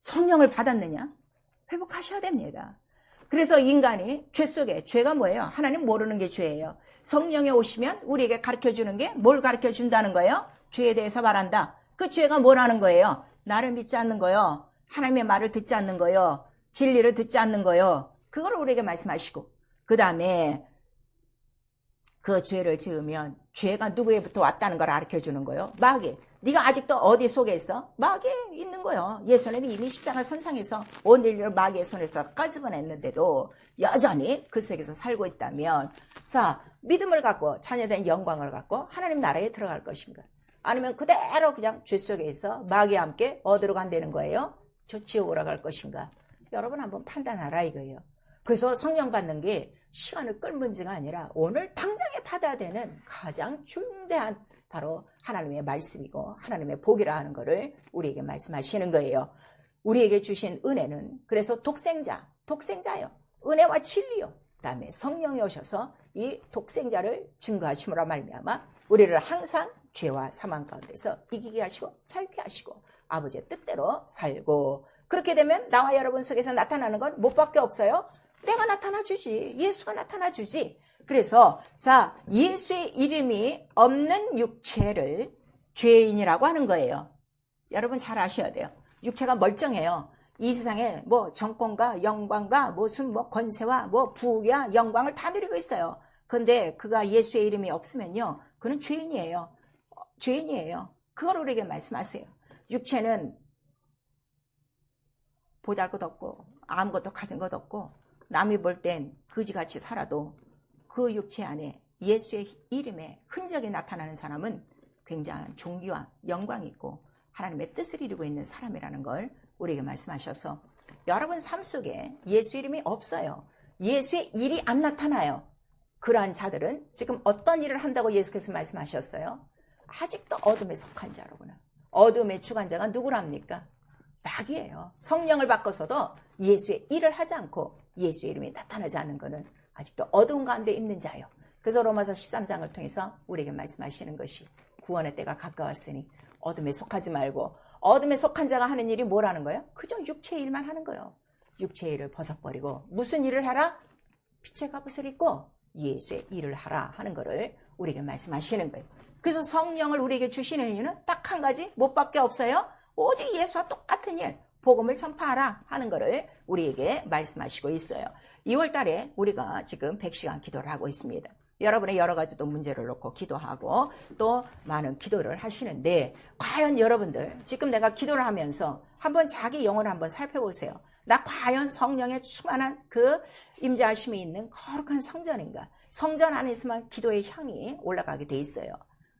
성령을 받았느냐? 회복하셔야 됩니다. 그래서 인간이 죄 속에, 죄가 뭐예요? 하나님 모르는 게 죄예요. 성령에 오시면 우리에게 가르쳐주는 게 뭘 가르쳐준다는 거예요? 죄에 대해서 말한다. 그 죄가 뭐라는 거예요? 나를 믿지 않는 거요. 하나님의 말을 듣지 않는 거요. 진리를 듣지 않는 거요. 그걸 우리에게 말씀하시고, 그 다음에 그 죄를 지으면 죄가 누구에부터 왔다는 걸 가르쳐주는 거예요. 마귀. 네가 아직도 어디 속에 있어? 마귀에 있는 거예요. 예수님이 이미 십자가 선상에서 온 인류를 마귀의 손에서 꺼집어냈는데도 여전히 그 속에서 살고 있다면, 자, 믿음을 갖고 자녀된 영광을 갖고 하나님 나라에 들어갈 것인가? 아니면 그대로 그냥 죄 속에 있어 마귀와 함께 어디로 간다는 거예요? 저 지옥으로 갈 것인가? 여러분 한번 판단하라 이거예요. 그래서 성령 받는 게 시간을 끌 문제가 아니라 오늘 당장에 받아야 되는 가장 중대한 바로 하나님의 말씀이고 하나님의 복이라 하는 것을 우리에게 말씀하시는 거예요. 우리에게 주신 은혜는 그래서 독생자요. 은혜와 진리요. 그다음에 성령이 오셔서 이 독생자를 증거하심으로 말미암아 우리를 항상 죄와 사망 가운데서 이기게 하시고 자유케 하시고 아버지의 뜻대로 살고, 그렇게 되면 나와 여러분 속에서 나타나는 건 뭐밖에 없어요? 내가 나타나주지. 예수가 나타나주지. 그래서 자, 예수의 이름이 없는 육체를 죄인이라고 하는 거예요. 여러분 잘 아셔야 돼요. 육체가 멀쩡해요. 이 세상에 뭐 정권과 영광과 무슨 뭐 권세와 뭐 부귀와 영광을 다 누리고 있어요. 근데 그가 예수의 이름이 없으면요, 그는 죄인이에요. 죄인이에요. 그걸 우리에게 말씀하세요. 육체는 보잘것 없고 아무것도 가진 것 없고 남이 볼 땐 거지같이 살아도 그 육체 안에 예수의 이름에 흔적이 나타나는 사람은 굉장한 존귀와 영광이 있고 하나님의 뜻을 이루고 있는 사람이라는 걸 우리에게 말씀하셔서, 여러분 삶 속에 예수 이름이 없어요. 예수의 일이 안 나타나요. 그러한 자들은 지금 어떤 일을 한다고 예수께서 말씀하셨어요? 아직도 어둠에 속한 자로구나. 어둠의 주관자가 누구랍니까? 마귀예요. 성령을 바꿔서도 예수의 일을 하지 않고 예수의 이름이 나타나지 않는 것은 아직도 어두운 가운데 있는 자요. 그래서 로마서 13장을 통해서 우리에게 말씀하시는 것이 구원의 때가 가까웠으니 어둠에 속하지 말고, 어둠에 속한 자가 하는 일이 뭐라는 거예요? 그저 육체의 일만 하는 거예요. 육체의 일을 벗어버리고 무슨 일을 하라? 빛의 갑옷을 입고 예수의 일을 하라 하는 것을 우리에게 말씀하시는 거예요. 그래서 성령을 우리에게 주시는 이유는 딱 한 가지, 뭐밖에 없어요. 오직 예수와 똑같은 일, 복음을 전파하라 하는 것을 우리에게 말씀하시고 있어요. 2월 달에 우리가 지금 100시간 기도를 하고 있습니다. 여러분의 여러 가지 또 문제를 놓고 기도하고 또 많은 기도를 하시는데, 과연 여러분들 지금 내가 기도를 하면서 한번 자기 영혼을 한번 살펴보세요. 나 과연 성령의 충만한 그 임재하심이 있는 거룩한 성전인가? 성전 안에서만 기도의 향이 올라가게 돼 있어요.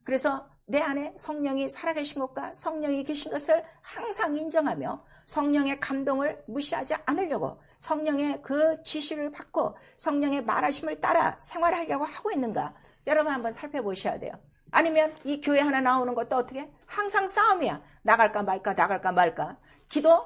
그래서 내 안에 성령이 살아계신 것과 성령이 계신 것을 항상 인정하며 성령의 감동을 무시하지 않으려고 성령의 그 지시를 받고 성령의 말하심을 따라 생활하려고 하고 있는가? 여러분 한번 살펴보셔야 돼요. 아니면 이 교회 하나 나오는 것도 어떻게? 항상 싸움이야. 나갈까 말까.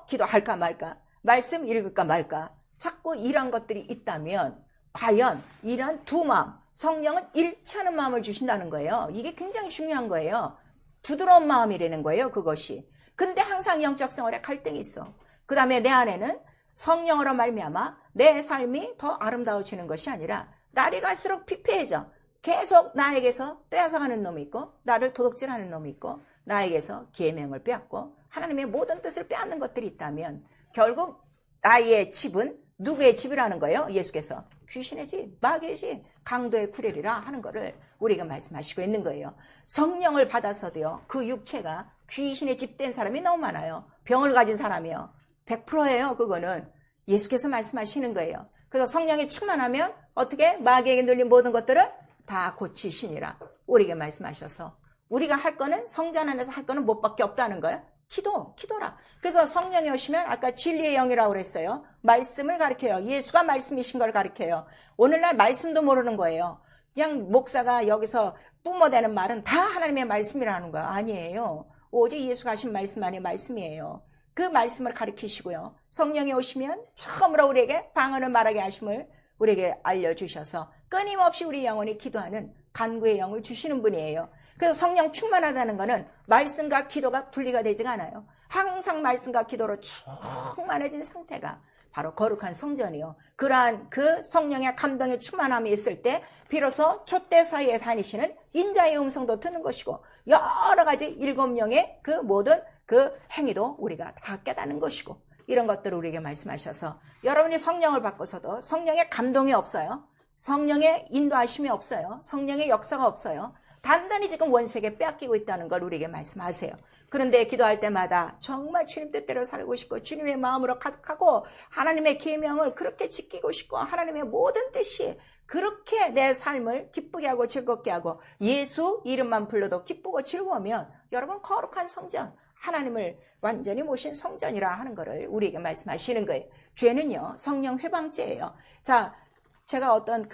기도할까 말까. 말씀 읽을까 말까. 자꾸 이런 것들이 있다면 과연 이런 두 마음, 성령은 일치하는 마음을 주신다는 거예요. 이게 굉장히 중요한 거예요. 부드러운 마음이라는 거예요, 그것이. 근데 항상 영적 생활에 갈등이 있어. 그 다음에 내 안에는 성령으로 말미암아 내 삶이 더 아름다워지는 것이 아니라 날이 갈수록 피폐해져. 계속 나에게서 빼앗아가는 놈이 있고, 나를 도둑질하는 놈이 있고, 나에게서 계명을 빼앗고 하나님의 모든 뜻을 빼앗는 것들이 있다면 결국 나의 집은 누구의 집이라는 거예요? 예수께서 귀신의 집, 마귀의 집, 강도의 구렬이라 하는 것을 우리가 말씀하시고 있는 거예요. 성령을 받아서도요, 그 육체가 귀신의 집 된 사람이 너무 많아요. 병을 가진 사람이요. 100%예요. 그거는 예수께서 말씀하시는 거예요. 그래서 성령이 충만하면 어떻게? 마귀에게 눌린 모든 것들을 다 고치시니라 우리에게 말씀하셔서, 우리가 할 거는 성전 안에서 할 거는 뭐밖에 없다는 거예요. 기도라. 그래서 성령이 오시면 아까 진리의 영이라고 그랬어요. 말씀을 가르쳐요. 예수가 말씀이신 걸 가르쳐요. 오늘날 말씀도 모르는 거예요. 그냥 목사가 여기서 뿜어대는 말은 다 하나님의 말씀이라는 거예요. 아니에요. 오직 예수가 하신 말씀 안에 말씀이에요. 그 말씀을 가르치시고요. 성령이 오시면 처음으로 우리에게 방언을 말하게 하심을 우리에게 알려주셔서 끊임없이 우리 영혼이 기도하는 간구의 영을 주시는 분이에요. 그래서 성령 충만하다는 것은 말씀과 기도가 분리가 되지가 않아요. 항상 말씀과 기도로 충만해진 상태가 바로 거룩한 성전이요. 그러한 그 성령의 감동의 충만함이 있을 때 비로소 촛대 사이에 다니시는 인자의 음성도 듣는 것이고, 여러 가지 7명의 그 모든 그 행위도 우리가 다 깨닫는 것이고, 이런 것들을 우리에게 말씀하셔서 여러분이 성령을 받고서도 성령의 감동이 없어요. 성령의 인도하심이 없어요. 성령의 역사가 없어요. 단단히 지금 원수에게 빼앗기고 있다는 걸 우리에게 말씀하세요. 그런데 기도할 때마다 정말 주님 뜻대로 살고 싶고 주님의 마음으로 가득하고 하나님의 계명을 그렇게 지키고 싶고 하나님의 모든 뜻이 그렇게 내 삶을 기쁘게 하고 즐겁게 하고 예수 이름만 불러도 기쁘고 즐거우면 여러분 거룩한 성전, 하나님을 완전히 모신 성전이라 하는 것을 우리에게 말씀하시는 거예요. 죄는요 성령 회방죄예요. 자, 제가 어떤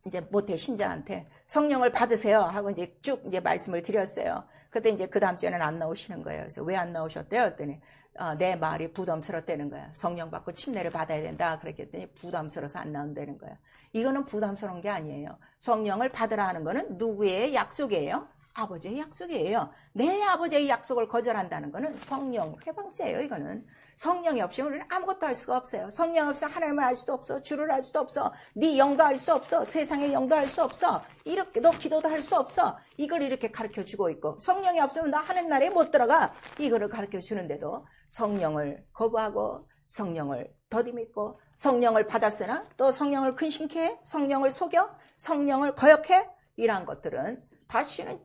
이제 모태 신자한테 성령을 받으세요 하고 이제 쭉 이제 말씀을 드렸어요. 그때 이제 그 다음 주에는 안 나오시는 거예요. 그래서 왜 안 나오셨대요? 했더니 내 말이 부담스럽다는 거야. 성령 받고 침례를 받아야 된다. 그랬더니 부담스러워서 안 나온다는 거야. 이거는 부담스러운 게 아니에요. 성령을 받으라 하는 거는 누구의 약속이에요? 아버지의 약속이에요. 내 아버지의 약속을 거절한다는 거는 성령 회방죄예요. 이거는 성령이 없이 우리는 아무것도 할 수가 없어요. 성령 없이 하나님을 알 수도 없어. 주를 알 수도 없어. 네 영도 알 수 없어. 세상의 영도 알 수 없어. 이렇게 너 기도도 할 수 없어. 이걸 이렇게 가르쳐주고 있고 성령이 없으면 너 하는 나라에 못 들어가. 이거를 가르쳐주는데도 성령을 거부하고 성령을 더디밉고 성령을 받았으나 또 성령을 근심케 해. 성령을 속여. 성령을 거역해. 이러한 것들은 다시는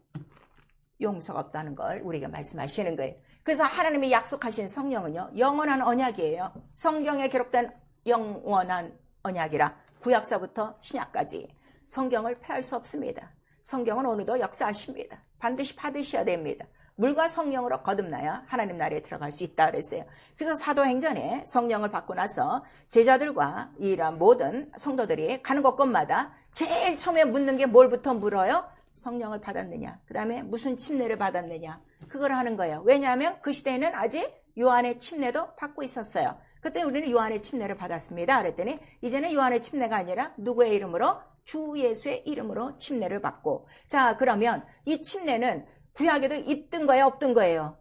용서가 없다는 걸 우리에게 말씀하시는 거예요. 그래서 하나님이 약속하신 성령은요 영원한 언약이에요. 성경에 기록된 영원한 언약이라 구약서부터 신약까지 성경을 폐할 수 없습니다. 성경은 오늘도 역사하십니다. 반드시 받으셔야 됩니다. 물과 성령으로 거듭나야 하나님 나라에 들어갈 수 있다 그랬어요. 그래서 사도행전에 성령을 받고 나서 제자들과 이런 모든 성도들이 가는 곳곳마다 제일 처음에 묻는 게 뭘부터 물어요? 성령을 받았느냐, 그 다음에 무슨 침례를 받았느냐, 그걸 하는 거예요. 왜냐하면 그 시대에는 아직 요한의 침례도 받고 있었어요. 그때 우리는 요한의 침례를 받았습니다. 그랬더니 이제는 요한의 침례가 아니라 누구의 이름으로? 주 예수의 이름으로 침례를 받고. 자, 그러면 이 침례는 구약에도 있던 거예요, 없던 거예요?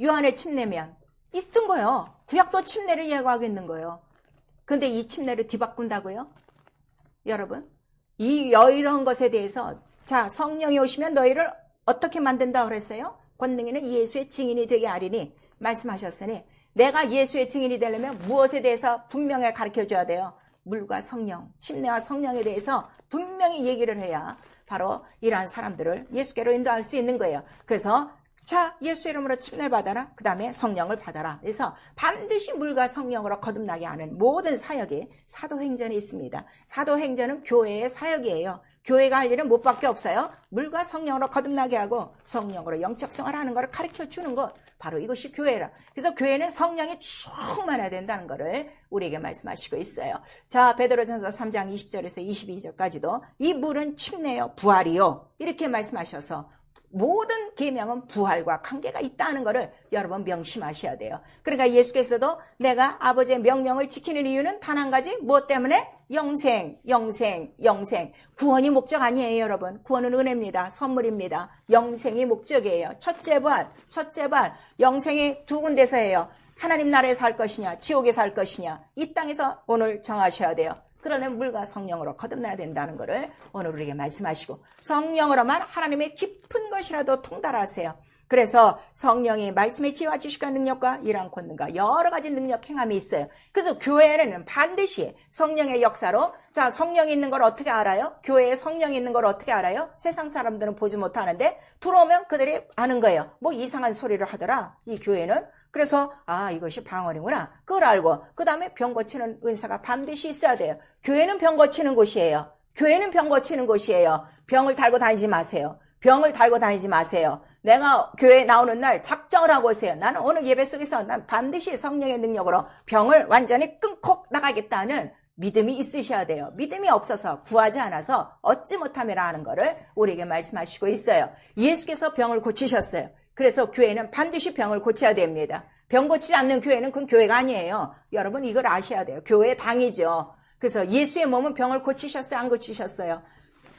요한의 침례면 있던 거예요. 구약도 침례를 예고하고 있는 거예요. 근데 이 침례를 뒤바꾼다고요? 여러분, 이런 것에 대해서 자, 성령이 오시면 너희를 어떻게 만든다고 그랬어요? 권능이는 예수의 증인이 되게 하리니 말씀하셨으니 내가 예수의 증인이 되려면 무엇에 대해서 분명히 가르쳐줘야 돼요? 물과 성령, 침례와 성령에 대해서 분명히 얘기를 해야 바로 이러한 사람들을 예수께로 인도할 수 있는 거예요. 그래서 자, 예수 이름으로 침례 받아라. 그 다음에 성령을 받아라. 그래서 반드시 물과 성령으로 거듭나게 하는 모든 사역이 사도행전에 있습니다. 사도행전은 교회의 사역이에요. 교회가 할 일은 무엇밖에 없어요. 물과 성령으로 거듭나게 하고 성령으로 영적성을 하는 것을 가르쳐주는 것. 바로 이것이 교회라. 그래서 교회는 성령이 충만해야 된다는 것을 우리에게 말씀하시고 있어요. 자, 베드로전서 3장 20절에서 22절까지도 이 물은 침례요, 부활이요. 이렇게 말씀하셔서 모든 계명은 부활과 관계가 있다는 것을 여러분 명심하셔야 돼요. 그러니까 예수께서도 내가 아버지의 명령을 지키는 이유는 단 한 가지, 무엇 때문에? 영생. 구원이 목적 아니에요, 여러분. 구원은 은혜입니다. 선물입니다. 영생이 목적이에요. 첫째 부활. 영생이 두 군데서예요. 하나님 나라에 살 것이냐, 지옥에 살 것이냐, 이 땅에서 오늘 정하셔야 돼요. 그러려면 물과 성령으로 거듭나야 된다는 것을 오늘 우리에게 말씀하시고 성령으로만 하나님의 깊은 것이라도 통달하세요. 그래서 성령이 말씀의 지혜와 지식과 능력과 일한 권능과 여러 가지 능력 행함이 있어요. 그래서 교회에는 반드시 성령의 역사로, 자, 성령이 있는 걸 어떻게 알아요? 교회에 성령이 있는 걸 어떻게 알아요? 세상 사람들은 보지 못하는데 들어오면 그들이 아는 거예요. 뭐 이상한 소리를 하더라, 이 교회는. 그래서 이것이 방언이구나. 그걸 알고 그 다음에 병 고치는 은사가 반드시 있어야 돼요. 교회는 병 고치는 곳이에요. 병을 달고 다니지 마세요. 내가 교회에 나오는 날 작정을 하고 오세요. 나는 오늘 예배 속에서 난 반드시 성령의 능력으로 병을 완전히 끊고 나가겠다는 믿음이 있으셔야 돼요. 믿음이 없어서 구하지 않아서 얻지 못함이라 하는 것을 우리에게 말씀하시고 있어요. 예수께서 병을 고치셨어요. 그래서 교회는 반드시 병을 고쳐야 됩니다. 병 고치지 않는 교회는 그건 교회가 아니에요. 여러분 이걸 아셔야 돼요. 교회의 당이죠. 그래서 예수의 몸은 병을 고치셨어요? 안 고치셨어요?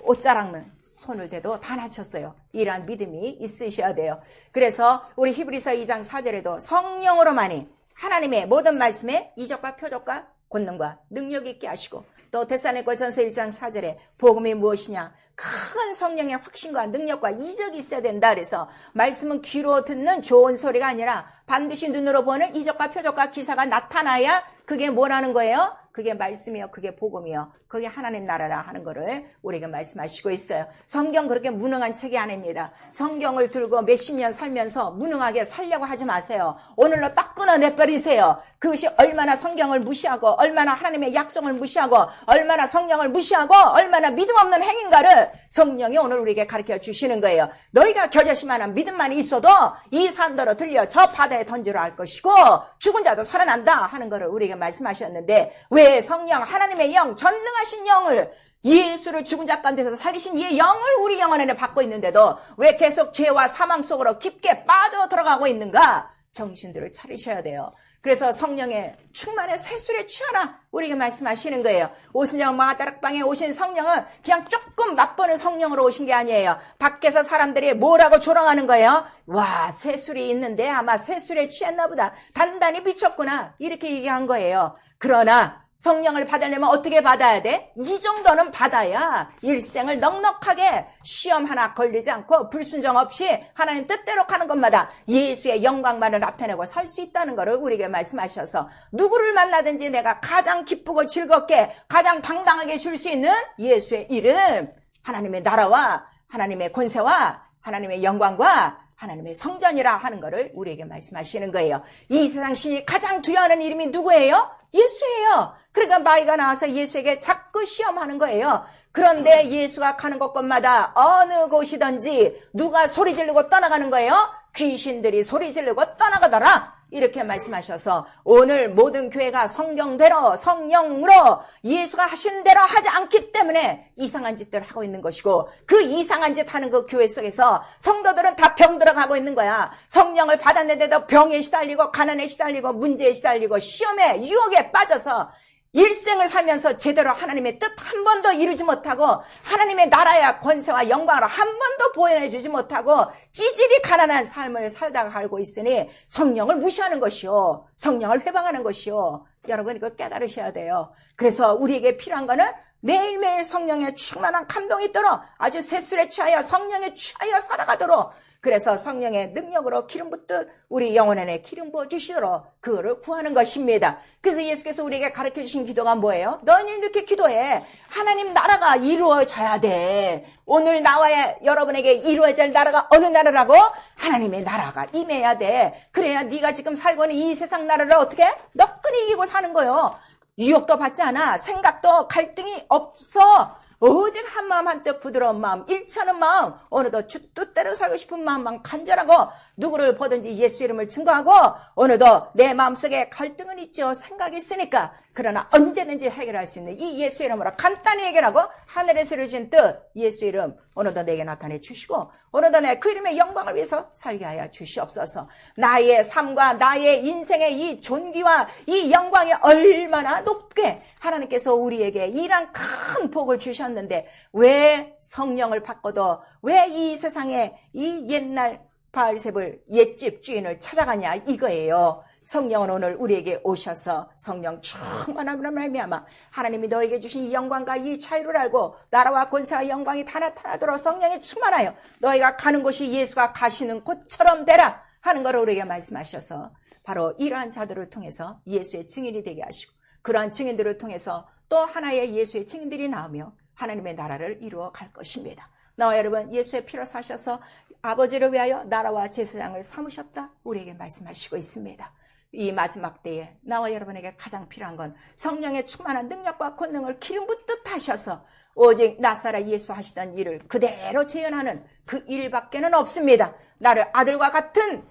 옷자락만 손을 대도 다 나셨어요. 이러한 믿음이 있으셔야 돼요. 그래서 우리 히브리서 2장 4절에도 성령으로만이 하나님의 모든 말씀에 이적과 표적과 권능과 능력 있게 하시고 또 데살로니가전서 1장 4절에 복음이 무엇이냐? 큰 성령의 확신과 능력과 이적이 있어야 된다. 그래서 말씀은 귀로 듣는 좋은 소리가 아니라 반드시 눈으로 보는 이적과 표적과 기사가 나타나야 그게 뭐라는 거예요? 그게 말씀이요, 그게 복음이요, 그게 하나님 나라라 하는 거를 우리에게 말씀하시고 있어요. 성경 그렇게 무능한 책이 아닙니다. 성경을 들고 몇십 년 살면서 무능하게 살려고 하지 마세요. 오늘로 딱 끊어내버리세요. 그것이 얼마나 성경을 무시하고 얼마나 하나님의 약속을 무시하고 얼마나 성령을 무시하고 얼마나 믿음 없는 행인가를 성령이 오늘 우리에게 가르쳐 주시는 거예요. 너희가 겨자씨만한 믿음만 있어도 이 산더러 들려 저 바다에 던지러 할 것이고 죽은 자도 살아난다 하는 거를 우리에게 말씀하셨는데, 왜 성령 하나님의 영, 전능하신 영을, 예수를 죽은 자 가운데서 살리신 이 영을 우리 영혼 안에 받고 있는데도 왜 계속 죄와 사망 속으로 깊게 빠져 들어가고 있는가? 정신들을 차리셔야 돼요. 그래서 성령의 충만의 세술에 취하라 우리에게 말씀하시는 거예요. 오순절 마가다락방에 오신 성령은 그냥 조금 맛보는 성령으로 오신 게 아니에요. 밖에서 사람들이 뭐라고 조롱하는 거예요? 와, 세술이 있는데 아마 세술에 취했나 보다, 단단히 미쳤구나, 이렇게 얘기한 거예요. 그러나 성령을 받으려면 어떻게 받아야 돼? 이 정도는 받아야 일생을 넉넉하게 시험 하나 걸리지 않고 불순종 없이 하나님 뜻대로 가는 것마다 예수의 영광만을 나타내고 살 수 있다는 것을 우리에게 말씀하셔서, 누구를 만나든지 내가 가장 기쁘고 즐겁게 가장 당당하게 줄 수 있는 예수의 이름, 하나님의 나라와 하나님의 권세와 하나님의 영광과 하나님의 성전이라 하는 것을 우리에게 말씀하시는 거예요. 이 세상 신이 가장 두려워하는 이름이 누구예요? 예수예요. 그러니까 마귀가 나와서 예수에게 자꾸 시험하는 거예요. 그런데 예수가 가는 곳곳마다 어느 곳이든지 누가 소리 지르고 떠나가는 거예요? 귀신들이 소리 지르고 떠나가더라, 이렇게 말씀하셔서 오늘 모든 교회가 성경대로 성령으로 예수가 하신 대로 하지 않기 때문에 이상한 짓들을 하고 있는 것이고, 그 이상한 짓 하는 그 교회 속에서 성도들은 다 병들어가고 있는 거야. 성령을 받았는데도 병에 시달리고 가난에 시달리고 문제에 시달리고 시험에 유혹에 빠져서 일생을 살면서 제대로 하나님의 뜻 한 번도 이루지 못하고 하나님의 나라야 권세와 영광을 한 번도 보여주지 못하고 찌질이 가난한 삶을 살다가 살고 있으니 성령을 무시하는 것이요, 성령을 회방하는 것이요. 여러분 이거 깨달으셔야 돼요. 그래서 우리에게 필요한 거는 매일매일 성령의 충만한 감동이 있도록 아주 세술에 취하여 성령에 취하여 살아가도록, 그래서 성령의 능력으로 기름 붓듯 우리 영혼 안에 기름 부어 주시도록 그거를 구하는 것입니다. 그래서 예수께서 우리에게 가르쳐 주신 기도가 뭐예요? 너희는 이렇게 기도해. 하나님 나라가 이루어져야 돼. 오늘 나와 여러분에게 이루어질 나라가 어느 나라라고? 하나님의 나라가 임해야 돼. 그래야 네가 지금 살고 있는 이 세상 나라를 어떻게 너끈히 이기고 사는 거예요. 유혹도 받지 않아. 생각도 갈등이 없어. 오직 한 마음 한뜻 부드러운 마음, 일치하는 마음, 어느덧 주 뜻대로 살고 싶은 마음만 간절하고 누구를 보든지 예수 이름을 증거하고, 어느덧 내 마음속에 갈등은 있죠. 생각이 있으니까. 그러나 언제든지 해결할 수 있는 이 예수 이름으로 간단히 해결하고 하늘에서 이루어진 뜻 예수 이름 어느덧 내게 나타내 주시고 어느덧 내 그 이름의 영광을 위해서 살게 하여 주시옵소서. 나의 삶과 나의 인생의 이 존귀와 이 영광이 얼마나 높게 하나님께서 우리에게 이런 큰 복을 주셨는데 왜 성령을 받고도 왜 이 세상에 이 옛날 바알세불 옛집 주인을 찾아가냐 이거예요. 성령은 오늘 우리에게 오셔서 성령 충만함으로 말미암아 하나님이 너에게 주신 이 영광과 이 자유를 알고 나라와 권세와 영광이 다 나타나도록 성령이 충만하여 너희가 가는 곳이 예수가 가시는 곳처럼 되라 하는 것을 우리에게 말씀하셔서 바로 이러한 자들을 통해서 예수의 증인이 되게 하시고 그러한 증인들을 통해서 또 하나의 예수의 증인들이 나오며 하나님의 나라를 이루어 갈 것입니다. 나와 여러분 예수의 피로 사셔서 아버지를 위하여 나라와 제사장을 삼으셨다 우리에게 말씀하시고 있습니다. 이 마지막 때에 나와 여러분에게 가장 필요한 건 성령의 충만한 능력과 권능을 기름 붓듯 하셔서 오직 나사렛 예수 하시던 일을 그대로 재현하는 그 일밖에는 없습니다. 나를 아들과 같은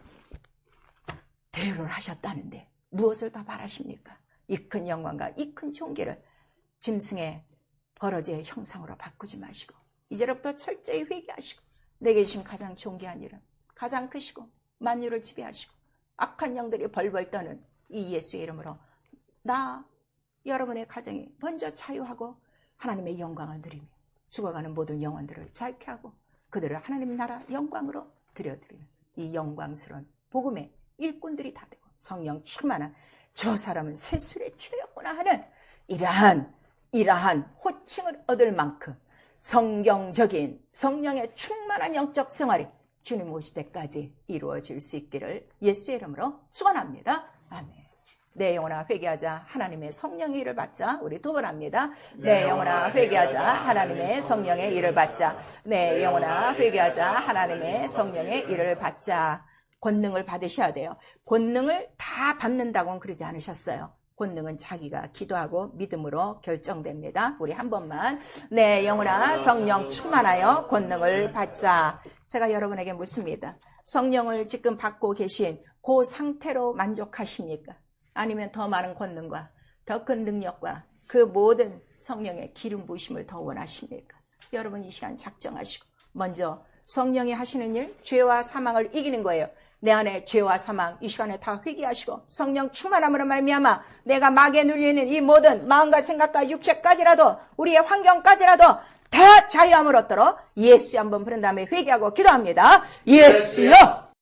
대우를 하셨다는데 무엇을 더 바라십니까? 이 큰 영광과 이 큰 존귀를 짐승의 버러지의 형상으로 바꾸지 마시고 이제부터 철저히 회개하시고 내게 주신 가장 존귀한 일은 가장 크시고 만유를 지배하시고 악한 영들이 벌벌 떠는 이 예수의 이름으로 나 여러분의 가정이 먼저 자유하고 하나님의 영광을 누리며 죽어가는 모든 영혼들을 자유케 하고 그들을 하나님 나라 영광으로 드려드리는 이 영광스러운 복음의 일꾼들이 다 되고 성령 충만한 저 사람은 세술에 취했구나 하는 이러한 이러한 호칭을 얻을 만큼 성경적인 성령의 충만한 영적 생활이 주님 오실 때까지 이루어질 수 있기를 예수의 이름으로 축원합니다. 아멘. 내 영혼아 회개하자 하나님의 성령의 일을 받자. 우리 두 번 합니다. 내 영혼아 회개하자 하나님의 성령의 일을 받자. 내 영혼아 회개하자 하나님의 성령의 일을 받자. 권능을 받으셔야 돼요. 권능을 다 받는다고는 그러지 않으셨어요. 권능은 자기가 기도하고 믿음으로 결정됩니다. 우리 한 번만 내 영혼아 성령 충만하여 권능을 받자. 제가 여러분에게 묻습니다. 성령을 지금 받고 계신 그 상태로 만족하십니까? 아니면 더 많은 권능과 더 큰 능력과 그 모든 성령의 기름 부으심을 더 원하십니까? 여러분 이 시간 작정하시고 먼저 성령이 하시는 일, 죄와 사망을 이기는 거예요. 내 안에 죄와 사망 이 시간에 다 회개하시고 성령 충만함으로 말미암아 내가 마귀에 눌리는 이 모든 마음과 생각과 육체까지라도 우리의 환경까지라도 다 자유함을 얻도록 예수 한번 부른 다음에 회개하고 기도합니다. 예수여